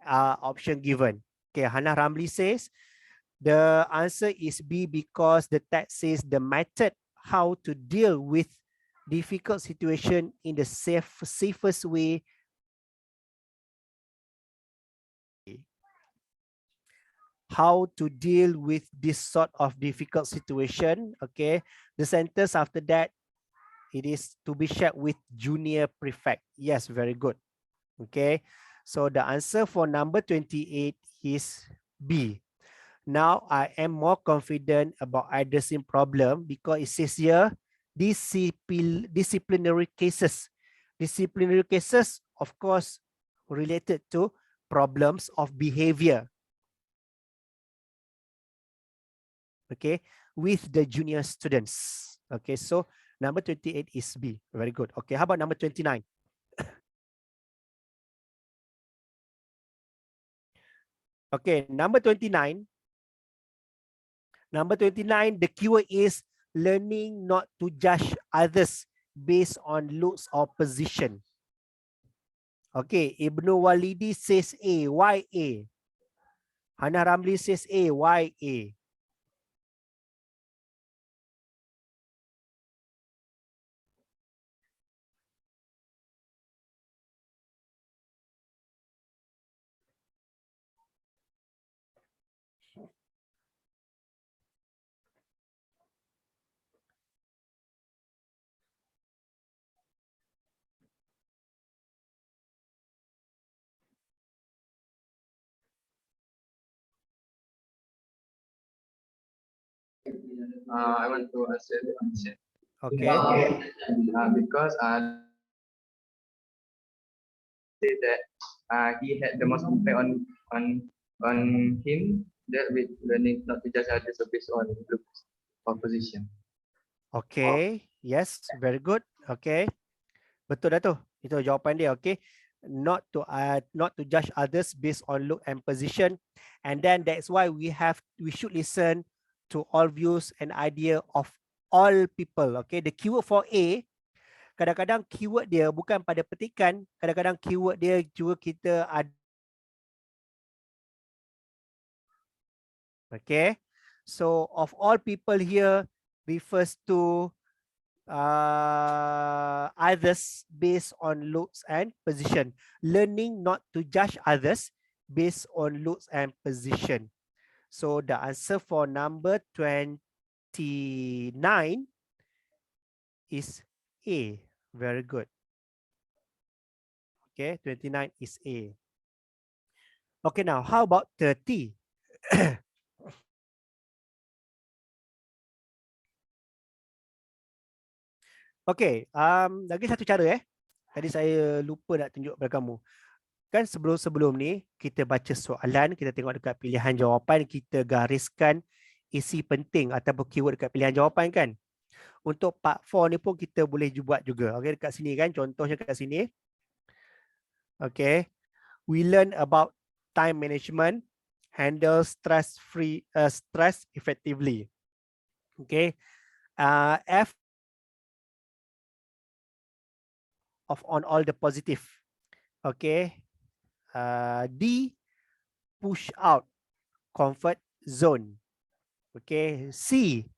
option given. Okay, Hannah Ramli says the answer is B because the text says the method how to deal with difficult situation in the safest way. How to deal with this sort of difficult situation. Okay, the sentence after that, it is to be shared with junior prefect. Yes, very good. Okay, so the answer for number 28 is B. Now I am more confident about addressing problem because it says here disciplinary cases. Disciplinary cases, of course, related to problems of behavior. Okay, with the junior students. Okay, so number 28 is B. Very good. Okay, how about number 29? Okay, number 29. Number 29, the keyword is learning not to judge others based on looks or position. Okay, Ibnu Walidi says A. Why A? Hana Ramli says A. Why A? I want to answer the question. Okay. Because say that he had the most impact on him that with learning not to judge others based on looks or position. Okay. Yes, very good. Okay. Betul dah tu. Itu jawapan dia. Okay. Not to judge others based on look and position. And then that's why we should listen to all views and idea of all people. Okay. The keyword for A, kadang-kadang keyword dia bukan pada petikan, kadang-kadang keyword dia juga kita ada. Okay. So of all people here refers to others based on looks and position. Learning not to judge others based on looks and position. So the answer for number 29 is A. Very good. Okay, 29 is A. Okay, now how about 30? Okay, lagi satu cara Tadi saya lupa nak tunjuk kepada kamu. Kan sebelum ni kita baca soalan, kita tengok dekat pilihan jawapan, kita gariskan isi penting ataupun keyword dekat pilihan jawapan kan. Untuk part 4 ni pun kita boleh buat juga. Okay, dekat sini kan, contohnya dekat sini. Okay, we learn about time management, handle stress effectively. Okay, F on all the positive. Okay, D, push out, comfort zone. Okay, C,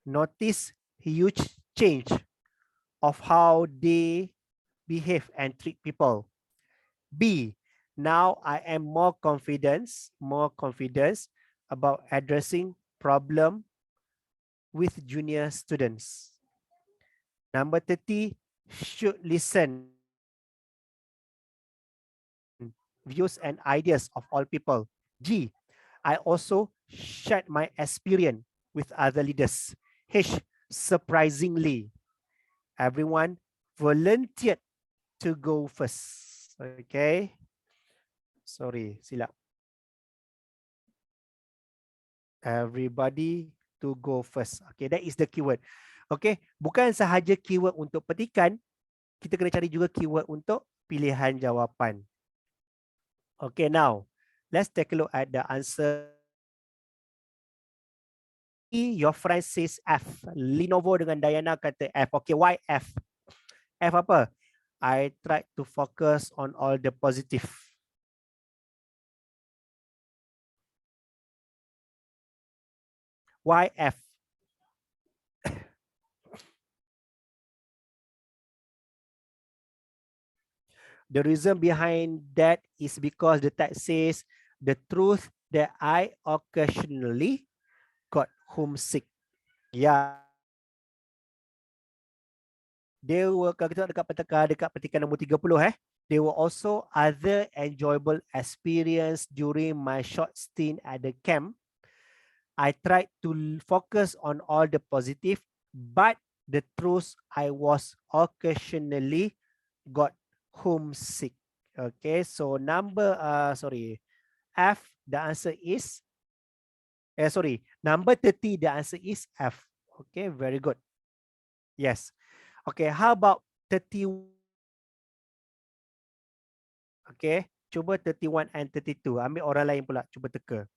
notice huge change of how they behave and treat people. B, now I am more confident about addressing problem with junior students. Number 30, should listen views and ideas of all people. G, I also shared my experience with other leaders. H, surprisingly, everyone volunteered to go first. Okay. Sorry, silap. Everybody to go first. Okay, that is the keyword. Okay, bukan sahaja keyword untuk petikan, kita kena cari juga keyword untuk pilihan jawapan. Okay, now let's take a look at the answer. Your friend says F. Lenovo dengan Diana kata F. Okay, why F? F apa? I tried to focus on all the positive. Why F? The reason behind that is because the text says the truth that I occasionally got homesick. Yeah. There were, kalau kita dekat petikan nombor 30 there were also other enjoyable experience during my short stint at the camp. I tried to focus on all the positive, but the truth, I was occasionally got homesick. Okay, so number F, the answer is number 30, the answer is F. Okay, very good. Yes. Okay, how about 30? Okay, cuba 31 and 32. Ambil orang lain pula, cuba teka.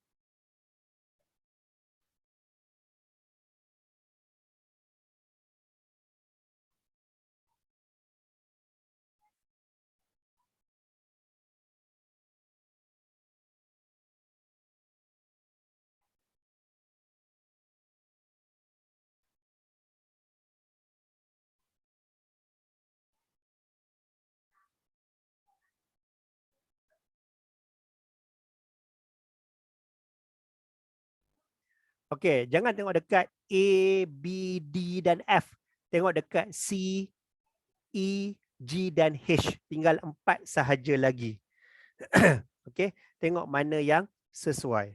Okay, jangan tengok dekat A, B, D dan F. Tengok dekat C, E, G dan H. Tinggal 4 sahaja lagi. Okay, tengok mana yang sesuai.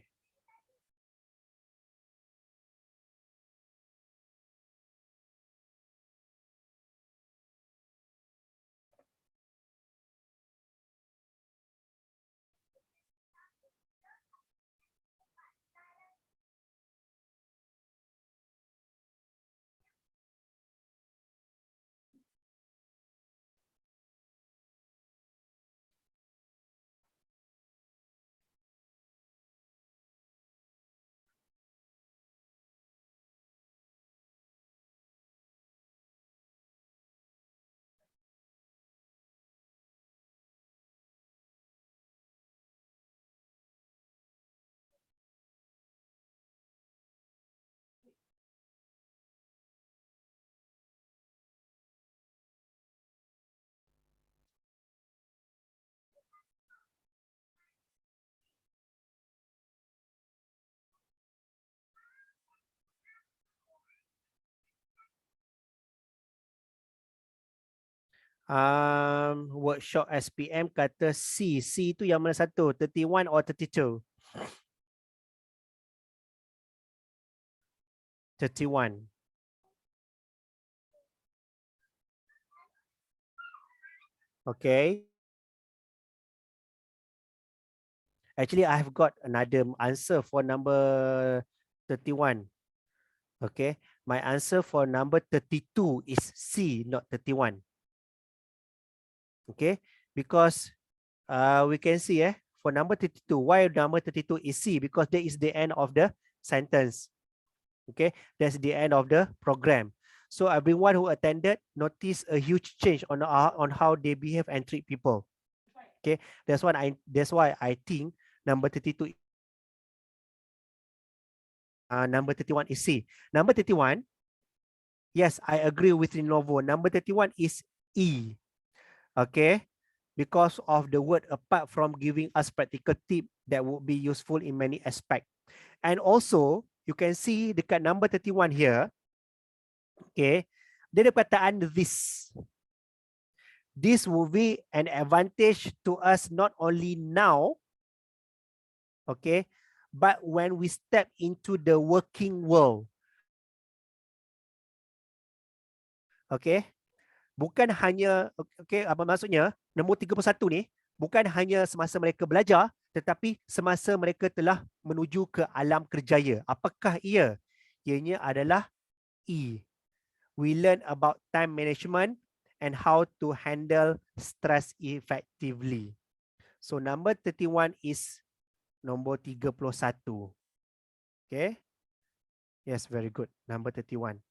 Workshop SPM kata C. C tu yang mana satu? 31 or 32? 31. Okay. Actually, I have got another answer for number 31. Okay. My answer for number 32 is C, not 31. Okay. Because we can see for number 32, why number 32 is C? Because that is the end of the sentence. Okay. That's the end of the program. So everyone who attended noticed a huge change on how they behave and treat people. Okay. That's why I think number 32 number 31 is C. Number 31, yes, I agree with Lenovo. Number 31 is E. Okay, because of the word apart from giving us practical tip that would be useful in many aspects. And also, you can see dekat number 31 here, okay, dia ada perkataan this. This will be an advantage to us not only now, okay, but when we step into the working world. Okay, bukan hanya, okay, apa maksudnya, nombor 31 ni, bukan hanya semasa mereka belajar, tetapi semasa mereka telah menuju ke alam kerjaya. Apakah ia? Ianya adalah E. We learn about time management and how to handle stress effectively. So number 31 is nombor 31. Okay. Yes, very good. Number 31.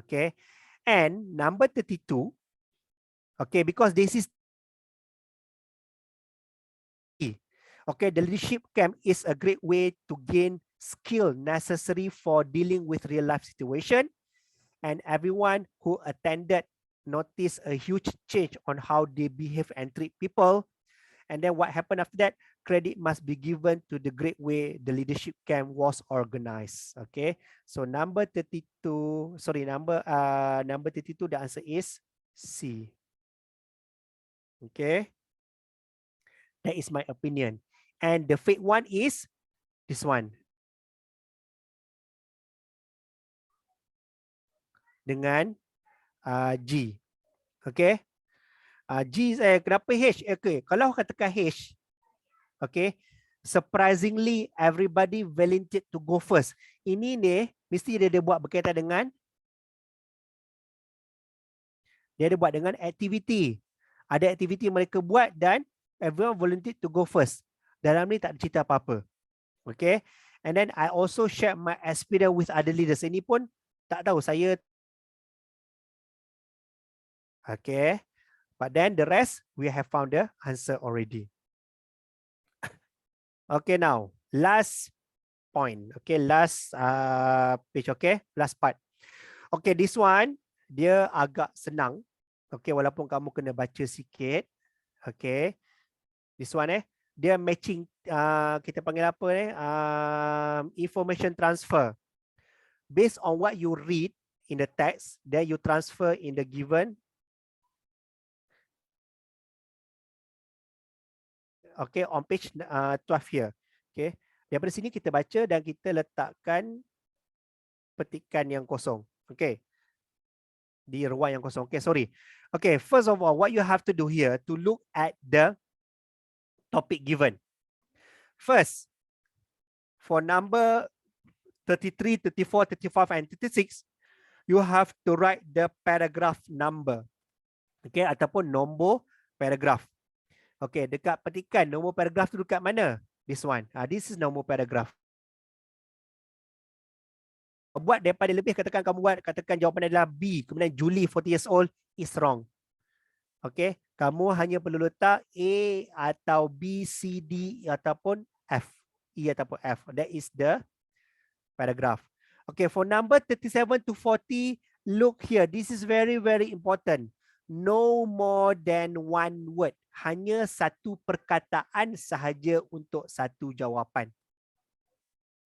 Okay. And number 32, okay, because this is okay, the leadership camp is a great way to gain skill necessary for dealing with real life situation, and everyone who attended noticed a huge change on how they behave and treat people. And then what happened after that? Credit must be given to the great way the leadership camp was organized. Okay, so number 32, sorry, number 32, the answer is C. Okay, that is my opinion. And the fake one is this one. dengan G. Okay. G kenapa H? Okay. Kalau katakan H, okay, surprisingly everybody volunteered to go first. Ini ni mesti dia buat berkaitan dengan aktiviti. Ada aktiviti mereka buat dan everyone volunteered to go first. Dalam ni tak ada cerita apa-apa. Okay. And then I also share my experience with other leaders. Ini pun tak tahu saya. Okay. But then the rest we have found the answer already. Okay, now last point. Okay, last page. Okay, last part. Okay, this one dia agak senang. Okay, walaupun kamu kena baca sikit. Okay, this one dia matching. Kita panggil apa ni? Information transfer. Based on what you read in the text, then you transfer in the given. Okay, on page 12 here. Okay, daripada sini kita baca dan kita letakkan petikan yang kosong. Okay, di ruang yang kosong. Okay, sorry. Okay, first of all, what you have to do here to look at the topic given. First, for number 33, 34, 35, and 36, you have to write the paragraph number. Okay, ataupun nombor paragraph. Okay, dekat petikan nombor paragraph tu dekat mana? This one. This is nombor paragraph. Buat daripada lebih, katakan jawapan adalah B, kemudian Julie 40 years old, is wrong. Okay, kamu hanya perlu letak A atau B, C, D ataupun F. E ataupun F. That is the paragraph. Okay, for number 37 to 40, look here. This is very, very important. No more than one word. Hanya satu perkataan sahaja untuk satu jawapan.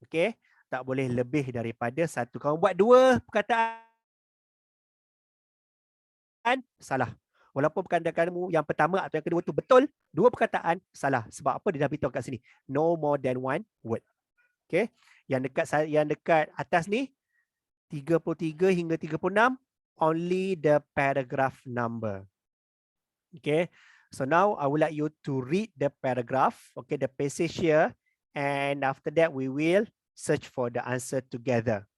Okay, tak boleh lebih daripada satu. Kamu buat dua perkataan, salah. Walaupun perkataan kamu yang pertama atau yang kedua tu betul, dua perkataan salah. Sebab apa dia dah beritahu kat sini? No more than one word. Okay, yang dekat atas ni 33 hingga 36, only the paragraph number. Okay, so now I would like you to read the paragraph, okay, the passage here, and after that we will search for the answer together.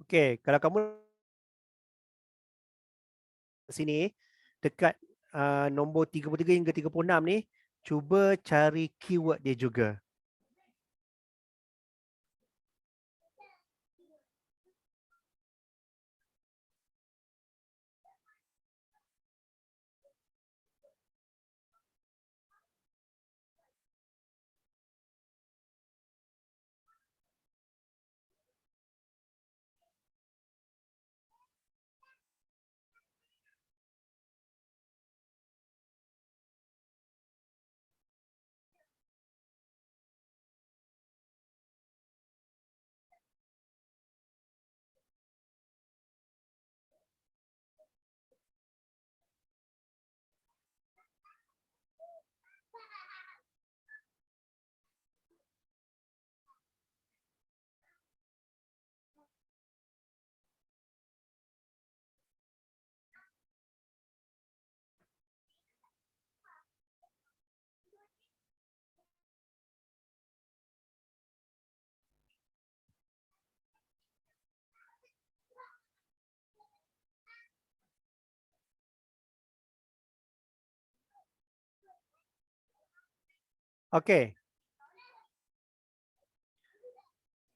Okay, kalau kamu sini dekat nombor 33 hingga 36 ni, cuba cari keyword dia juga. Okay.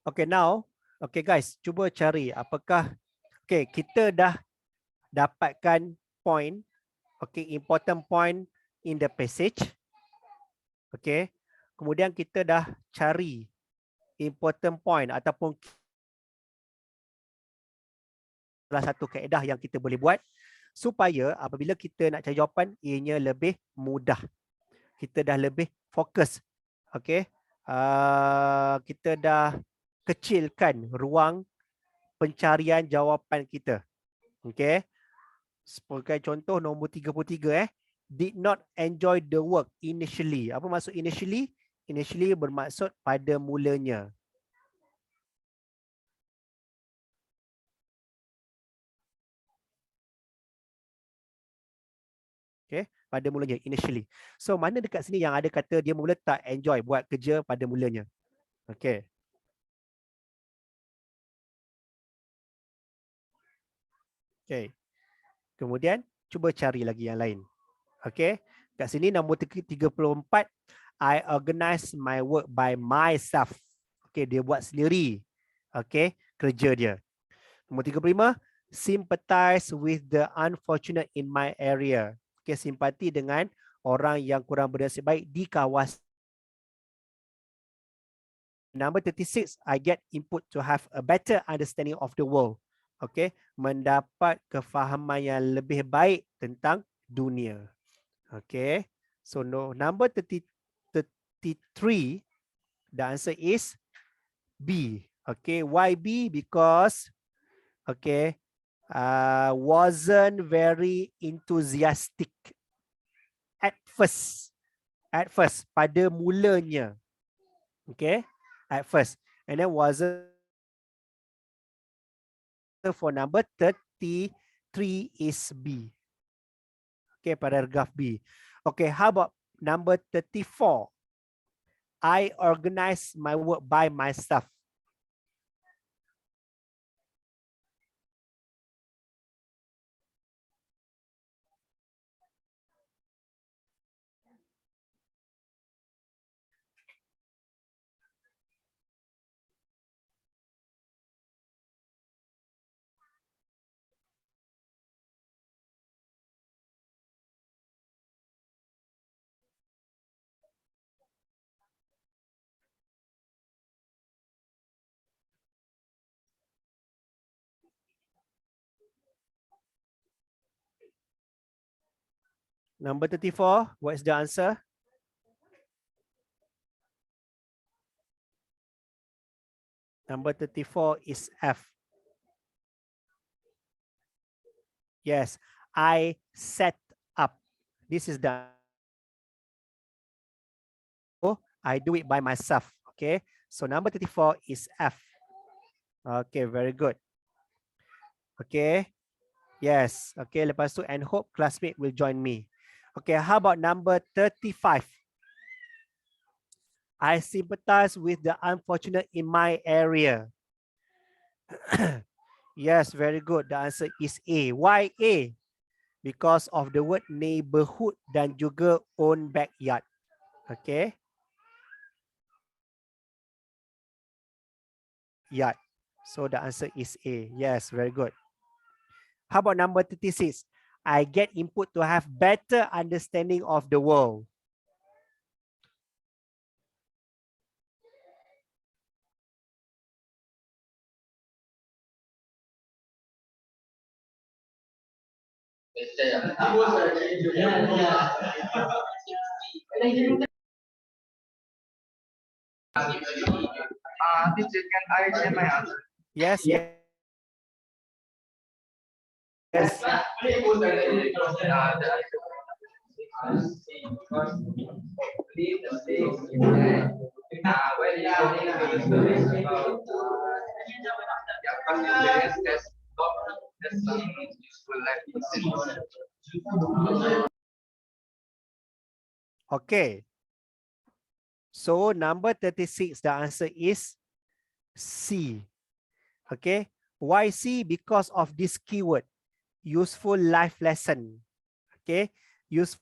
Okay, now, okay guys, cuba cari apakah, okay, kita dah dapatkan point, okay, important point in the passage. Okay, kemudian kita dah cari important point ataupun salah satu kaedah yang kita boleh buat supaya apabila kita nak cari jawapan, ianya lebih mudah. Kita dah lebih fokus. Okay, kita dah kecilkan ruang pencarian jawapan kita. Okay, sebagai contoh nombor 33 did not enjoy the work initially. Apa maksud initially? Initially bermaksud pada mulanya. Okay, pada mulanya, initially. So mana dekat sini yang ada kata dia mula tak enjoy buat kerja pada mulanya? Okay. Okay. Kemudian cuba cari lagi yang lain. Okay. Kat sini nombor 34, I organize my work by myself. Okay, dia buat sendiri. Okay, kerja dia. Nombor 35, sympathize with the unfortunate in my area. Okay, simpati dengan orang yang kurang bernasib baik di kawasan. Number 36, I get input to have a better understanding of the world. Okay, mendapat kefahaman yang lebih baik tentang dunia. Okay, so no, number 33, the answer is B. Okay, why B? Because, okay, wasn't very enthusiastic at first. At first, pada mulanya. Okay, at first. And then wasn't for number 33 is B. Okay, paragraph B. Okay, how about number 34? I organize my work by myself. Number 34, what is the answer? Number 34 is F. Yes, I set up. This is the, I do it by myself. Okay, so number 34 is F. Okay, very good. Okay, yes. Okay, lepas tu and hope classmate will join me. Okay, how about number 35? I sympathize with the unfortunate in my area. Yes, very good. The answer is A. Why A? Because of the word neighborhood dan juga own backyard. Okay. Yard. So the answer is A. Yes, very good. How about number 36? I get input to have better understanding of the world. Teacher, can I share my answer? Yes, yes. Yes. Okay. So number 36, the answer is C. Okay. Why C? Because of this keyword, useful life lesson. Okay. Useful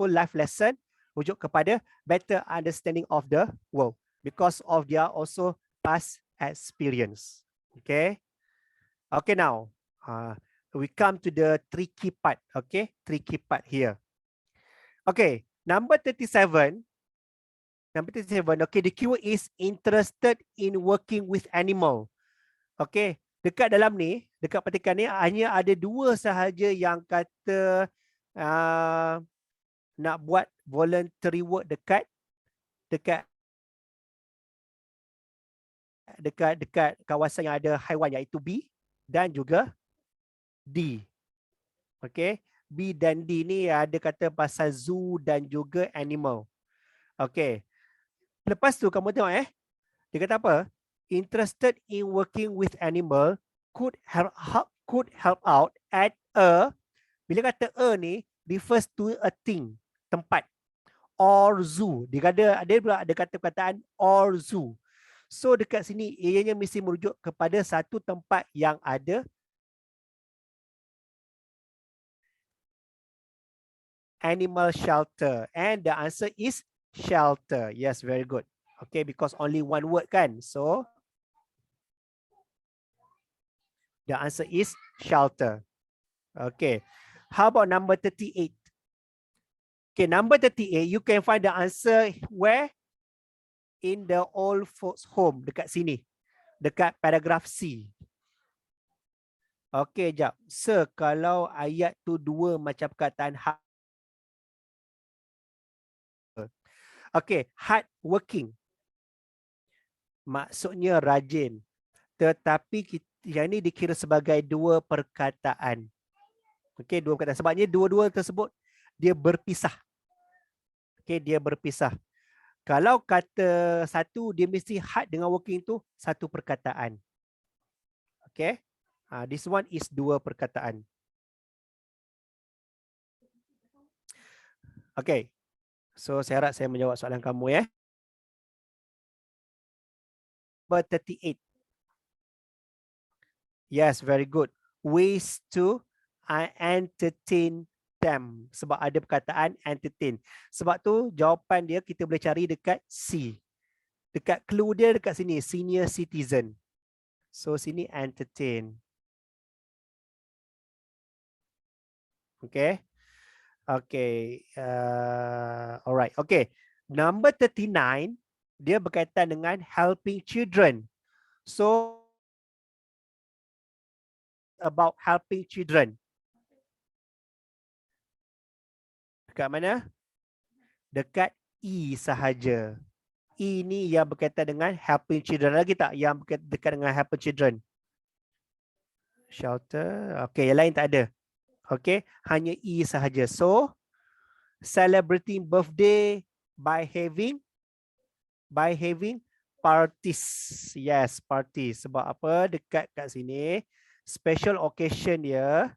life lesson rujuk kepada better understanding of the world because of their also past experience. Okay. Okay, now we come to the tricky part. Okay, tricky part here. Okay, number 37. Number 37. Okay, the keyword is interested in working with animal. Okay, dekat dalam ni, dekat petikan ni hanya ada dua sahaja yang kata nak buat voluntary work dekat kawasan yang ada haiwan, iaitu B dan juga D. Okay, B dan D ni ada kata pasal zoo dan juga animal. Okay, lepas tu kamu tengok dia kata apa? Interested in working with animal could help out at a, bila kata a ni refers to a thing, tempat, or zoo. Dia ada kata perkataan or zoo. So dekat sini ianya mesti merujuk kepada satu tempat yang ada animal shelter, and the answer is shelter. Yes, very good. Okay, because only one word kan, so the answer is shelter. Okay, how about number 38? Okay, number 38, you can find the answer where? In the old folks home, dekat sini, dekat paragraph C. Okay, jap. Sir, kalau ayat tu dua macam perkataan hard. Okay, hard working. Maksudnya rajin. Tetapi yang ni dikira sebagai dua perkataan. Okay, dua perkataan. Sebabnya dua-dua tersebut dia berpisah. Okay, dia berpisah. Kalau kata satu, dia mesti hard dengan working tu satu perkataan. Okay, this one is dua perkataan. Okay, so saya harap saya menjawab soalan kamu ya. Number 38. Yes, very good. Ways to entertain them. Sebab ada perkataan entertain. Sebab tu jawapan dia kita boleh cari dekat C. Dekat clue dia dekat sini, senior citizen. So sini entertain. Okay. Okay. Alright. Okay. Number 39, dia berkaitan dengan helping children. So about helping children. Dekat mana? Dekat E sahaja. E ni yang berkaitan dengan helping children. Lagi tak yang dekat dengan helping children? Shelter. Okay, yang lain tak ada. Okay, hanya E sahaja. So, celebrating birthday by having parties. Yes, parties. Sebab apa? Dekat kat sini, special occasion dia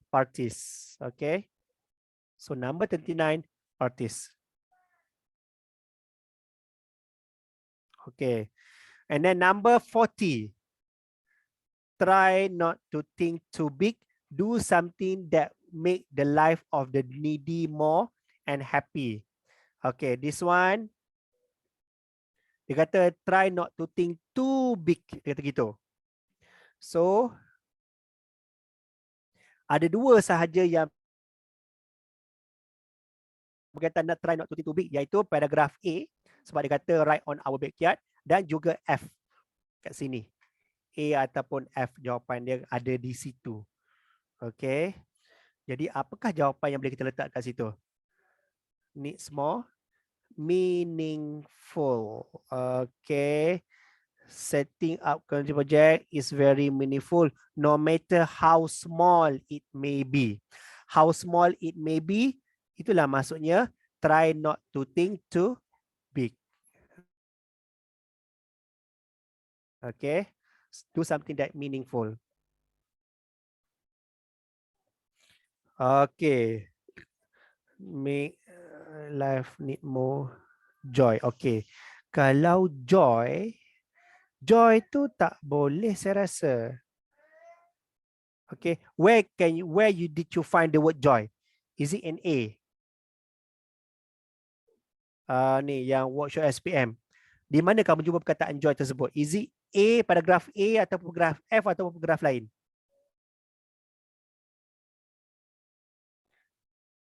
parties. Okay. So number 39, parties. Okay. And then number 40. Try not to think too big. Do something that make the life of the needy more and happy. Okay, this one. Dia kata try not to think too big. Dia kata gitu. So, ada dua sahaja yang berkaitan nak try not to think too big, iaitu paragraf A sebab dia kata right on our backyard, dan juga F kat sini. A ataupun F, jawapan dia ada di situ. Okay. Jadi apakah jawapan yang boleh kita letak kat situ? Needs more meaningful. Okay. Setting up community project is very meaningful no matter how small it may be. How small it may be, itulah maksudnya try not to think too big. Okay. Do something that meaningful. Okay. Make life need more joy. Okay. Kalau joy tu tak boleh saya rasa. Okay. Where did you find the word joy? Is it in A? Ni yang workshop SPM. Di mana kamu jumpa perkataan joy tersebut? Is it A, paragraf A atau paragraf F atau paragraf lain?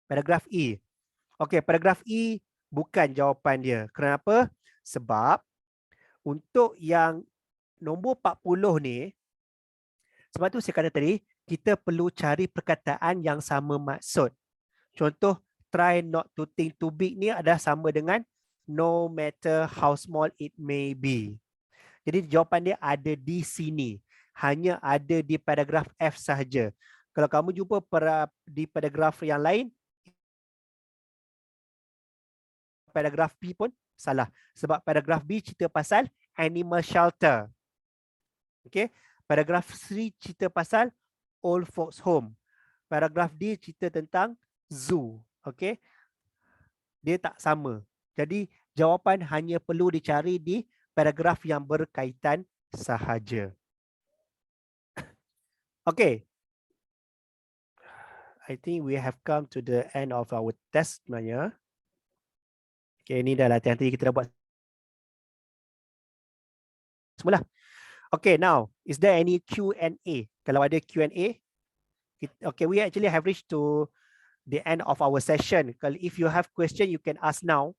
Paragraf E. Okey, paragraf E bukan jawapan dia. Kenapa? Sebab untuk yang nombor 40 ni, sebab tu saya kata tadi, kita perlu cari perkataan yang sama maksud. Contoh, try not to think too big ni adalah sama dengan no matter how small it may be. Jadi jawapan dia ada di sini. Hanya ada di paragraf F sahaja. Kalau kamu jumpa di paragraf yang lain, paragraf B pun salah. Sebab paragraf B cerita pasal animal shelter. Okay. Paragraf C cerita pasal old folks home. Paragraf D cerita tentang zoo. Okay. Dia tak sama. Jadi jawapan hanya perlu dicari di paragraf yang berkaitan sahaja. Okay. I think we have come to the end of our test sebenarnya. Okay, ini dah latihan tadi kita dah buat semula. Okay, now, is there any Q&A? Kalau ada Q&A, okay, we actually have reached to the end of our session. Kalau if you have question, you can ask now.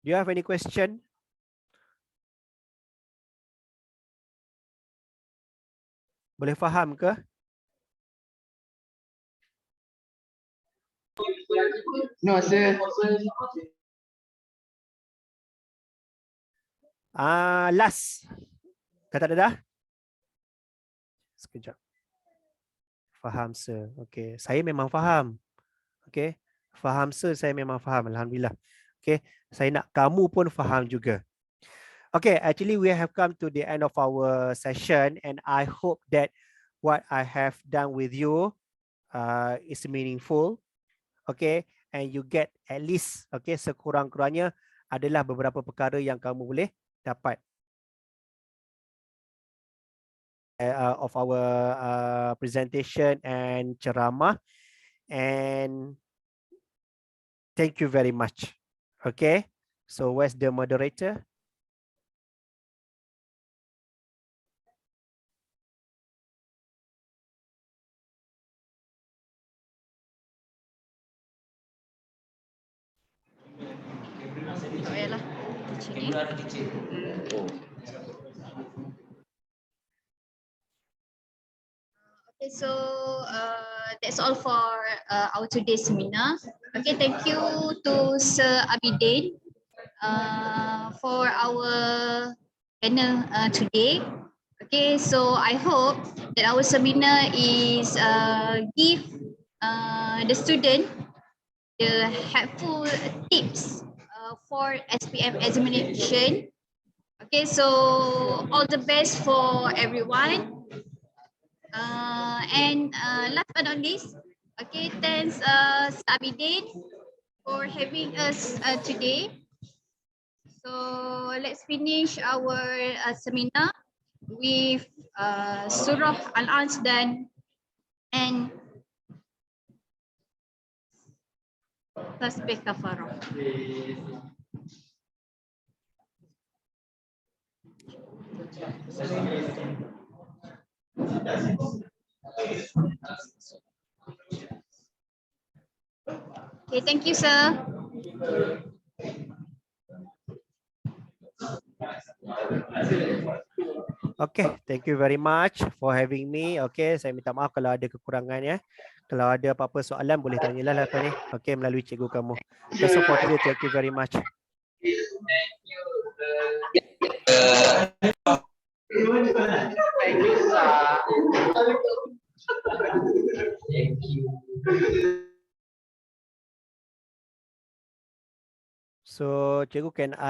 Do you have any question? Boleh faham ke? No, sir. Last. Kata dah? Sekejap. Faham, sir. Okay, saya memang faham. Okay, faham, sir. Saya memang faham. Alhamdulillah. Okay, saya nak kamu pun faham juga. Okay, actually we have come to the end of our session and I hope that what I have done with you is meaningful. Okay, and you get at least, okay, sekurang-kurangnya adalah beberapa perkara yang kamu boleh dapat of our presentation and ceramah, and thank you very much. Okay, so where's the moderator? Okay, so that's all for our today's seminar. Okay, thank you to Sir Abidin for our panel today. Okay, so I hope that our seminar is give the student the helpful tips for SPM examination. Okay, so all the best for everyone. And last but not least, okay, thanks Sabidin for having us today. So let's finish our seminar with Surah Al-Asdan and Tasbih Kafarah. Okay, thank you, sir. Okay, thank you very much for having me. Okay, saya minta maaf kalau ada kekurangan ya. Kalau ada apa-apa soalan boleh tanyalah lepas ni. Okay, melalui cikgu kamu. That's all for today. Thank you very much. Thank you, sir. Thank you. So, cikgu can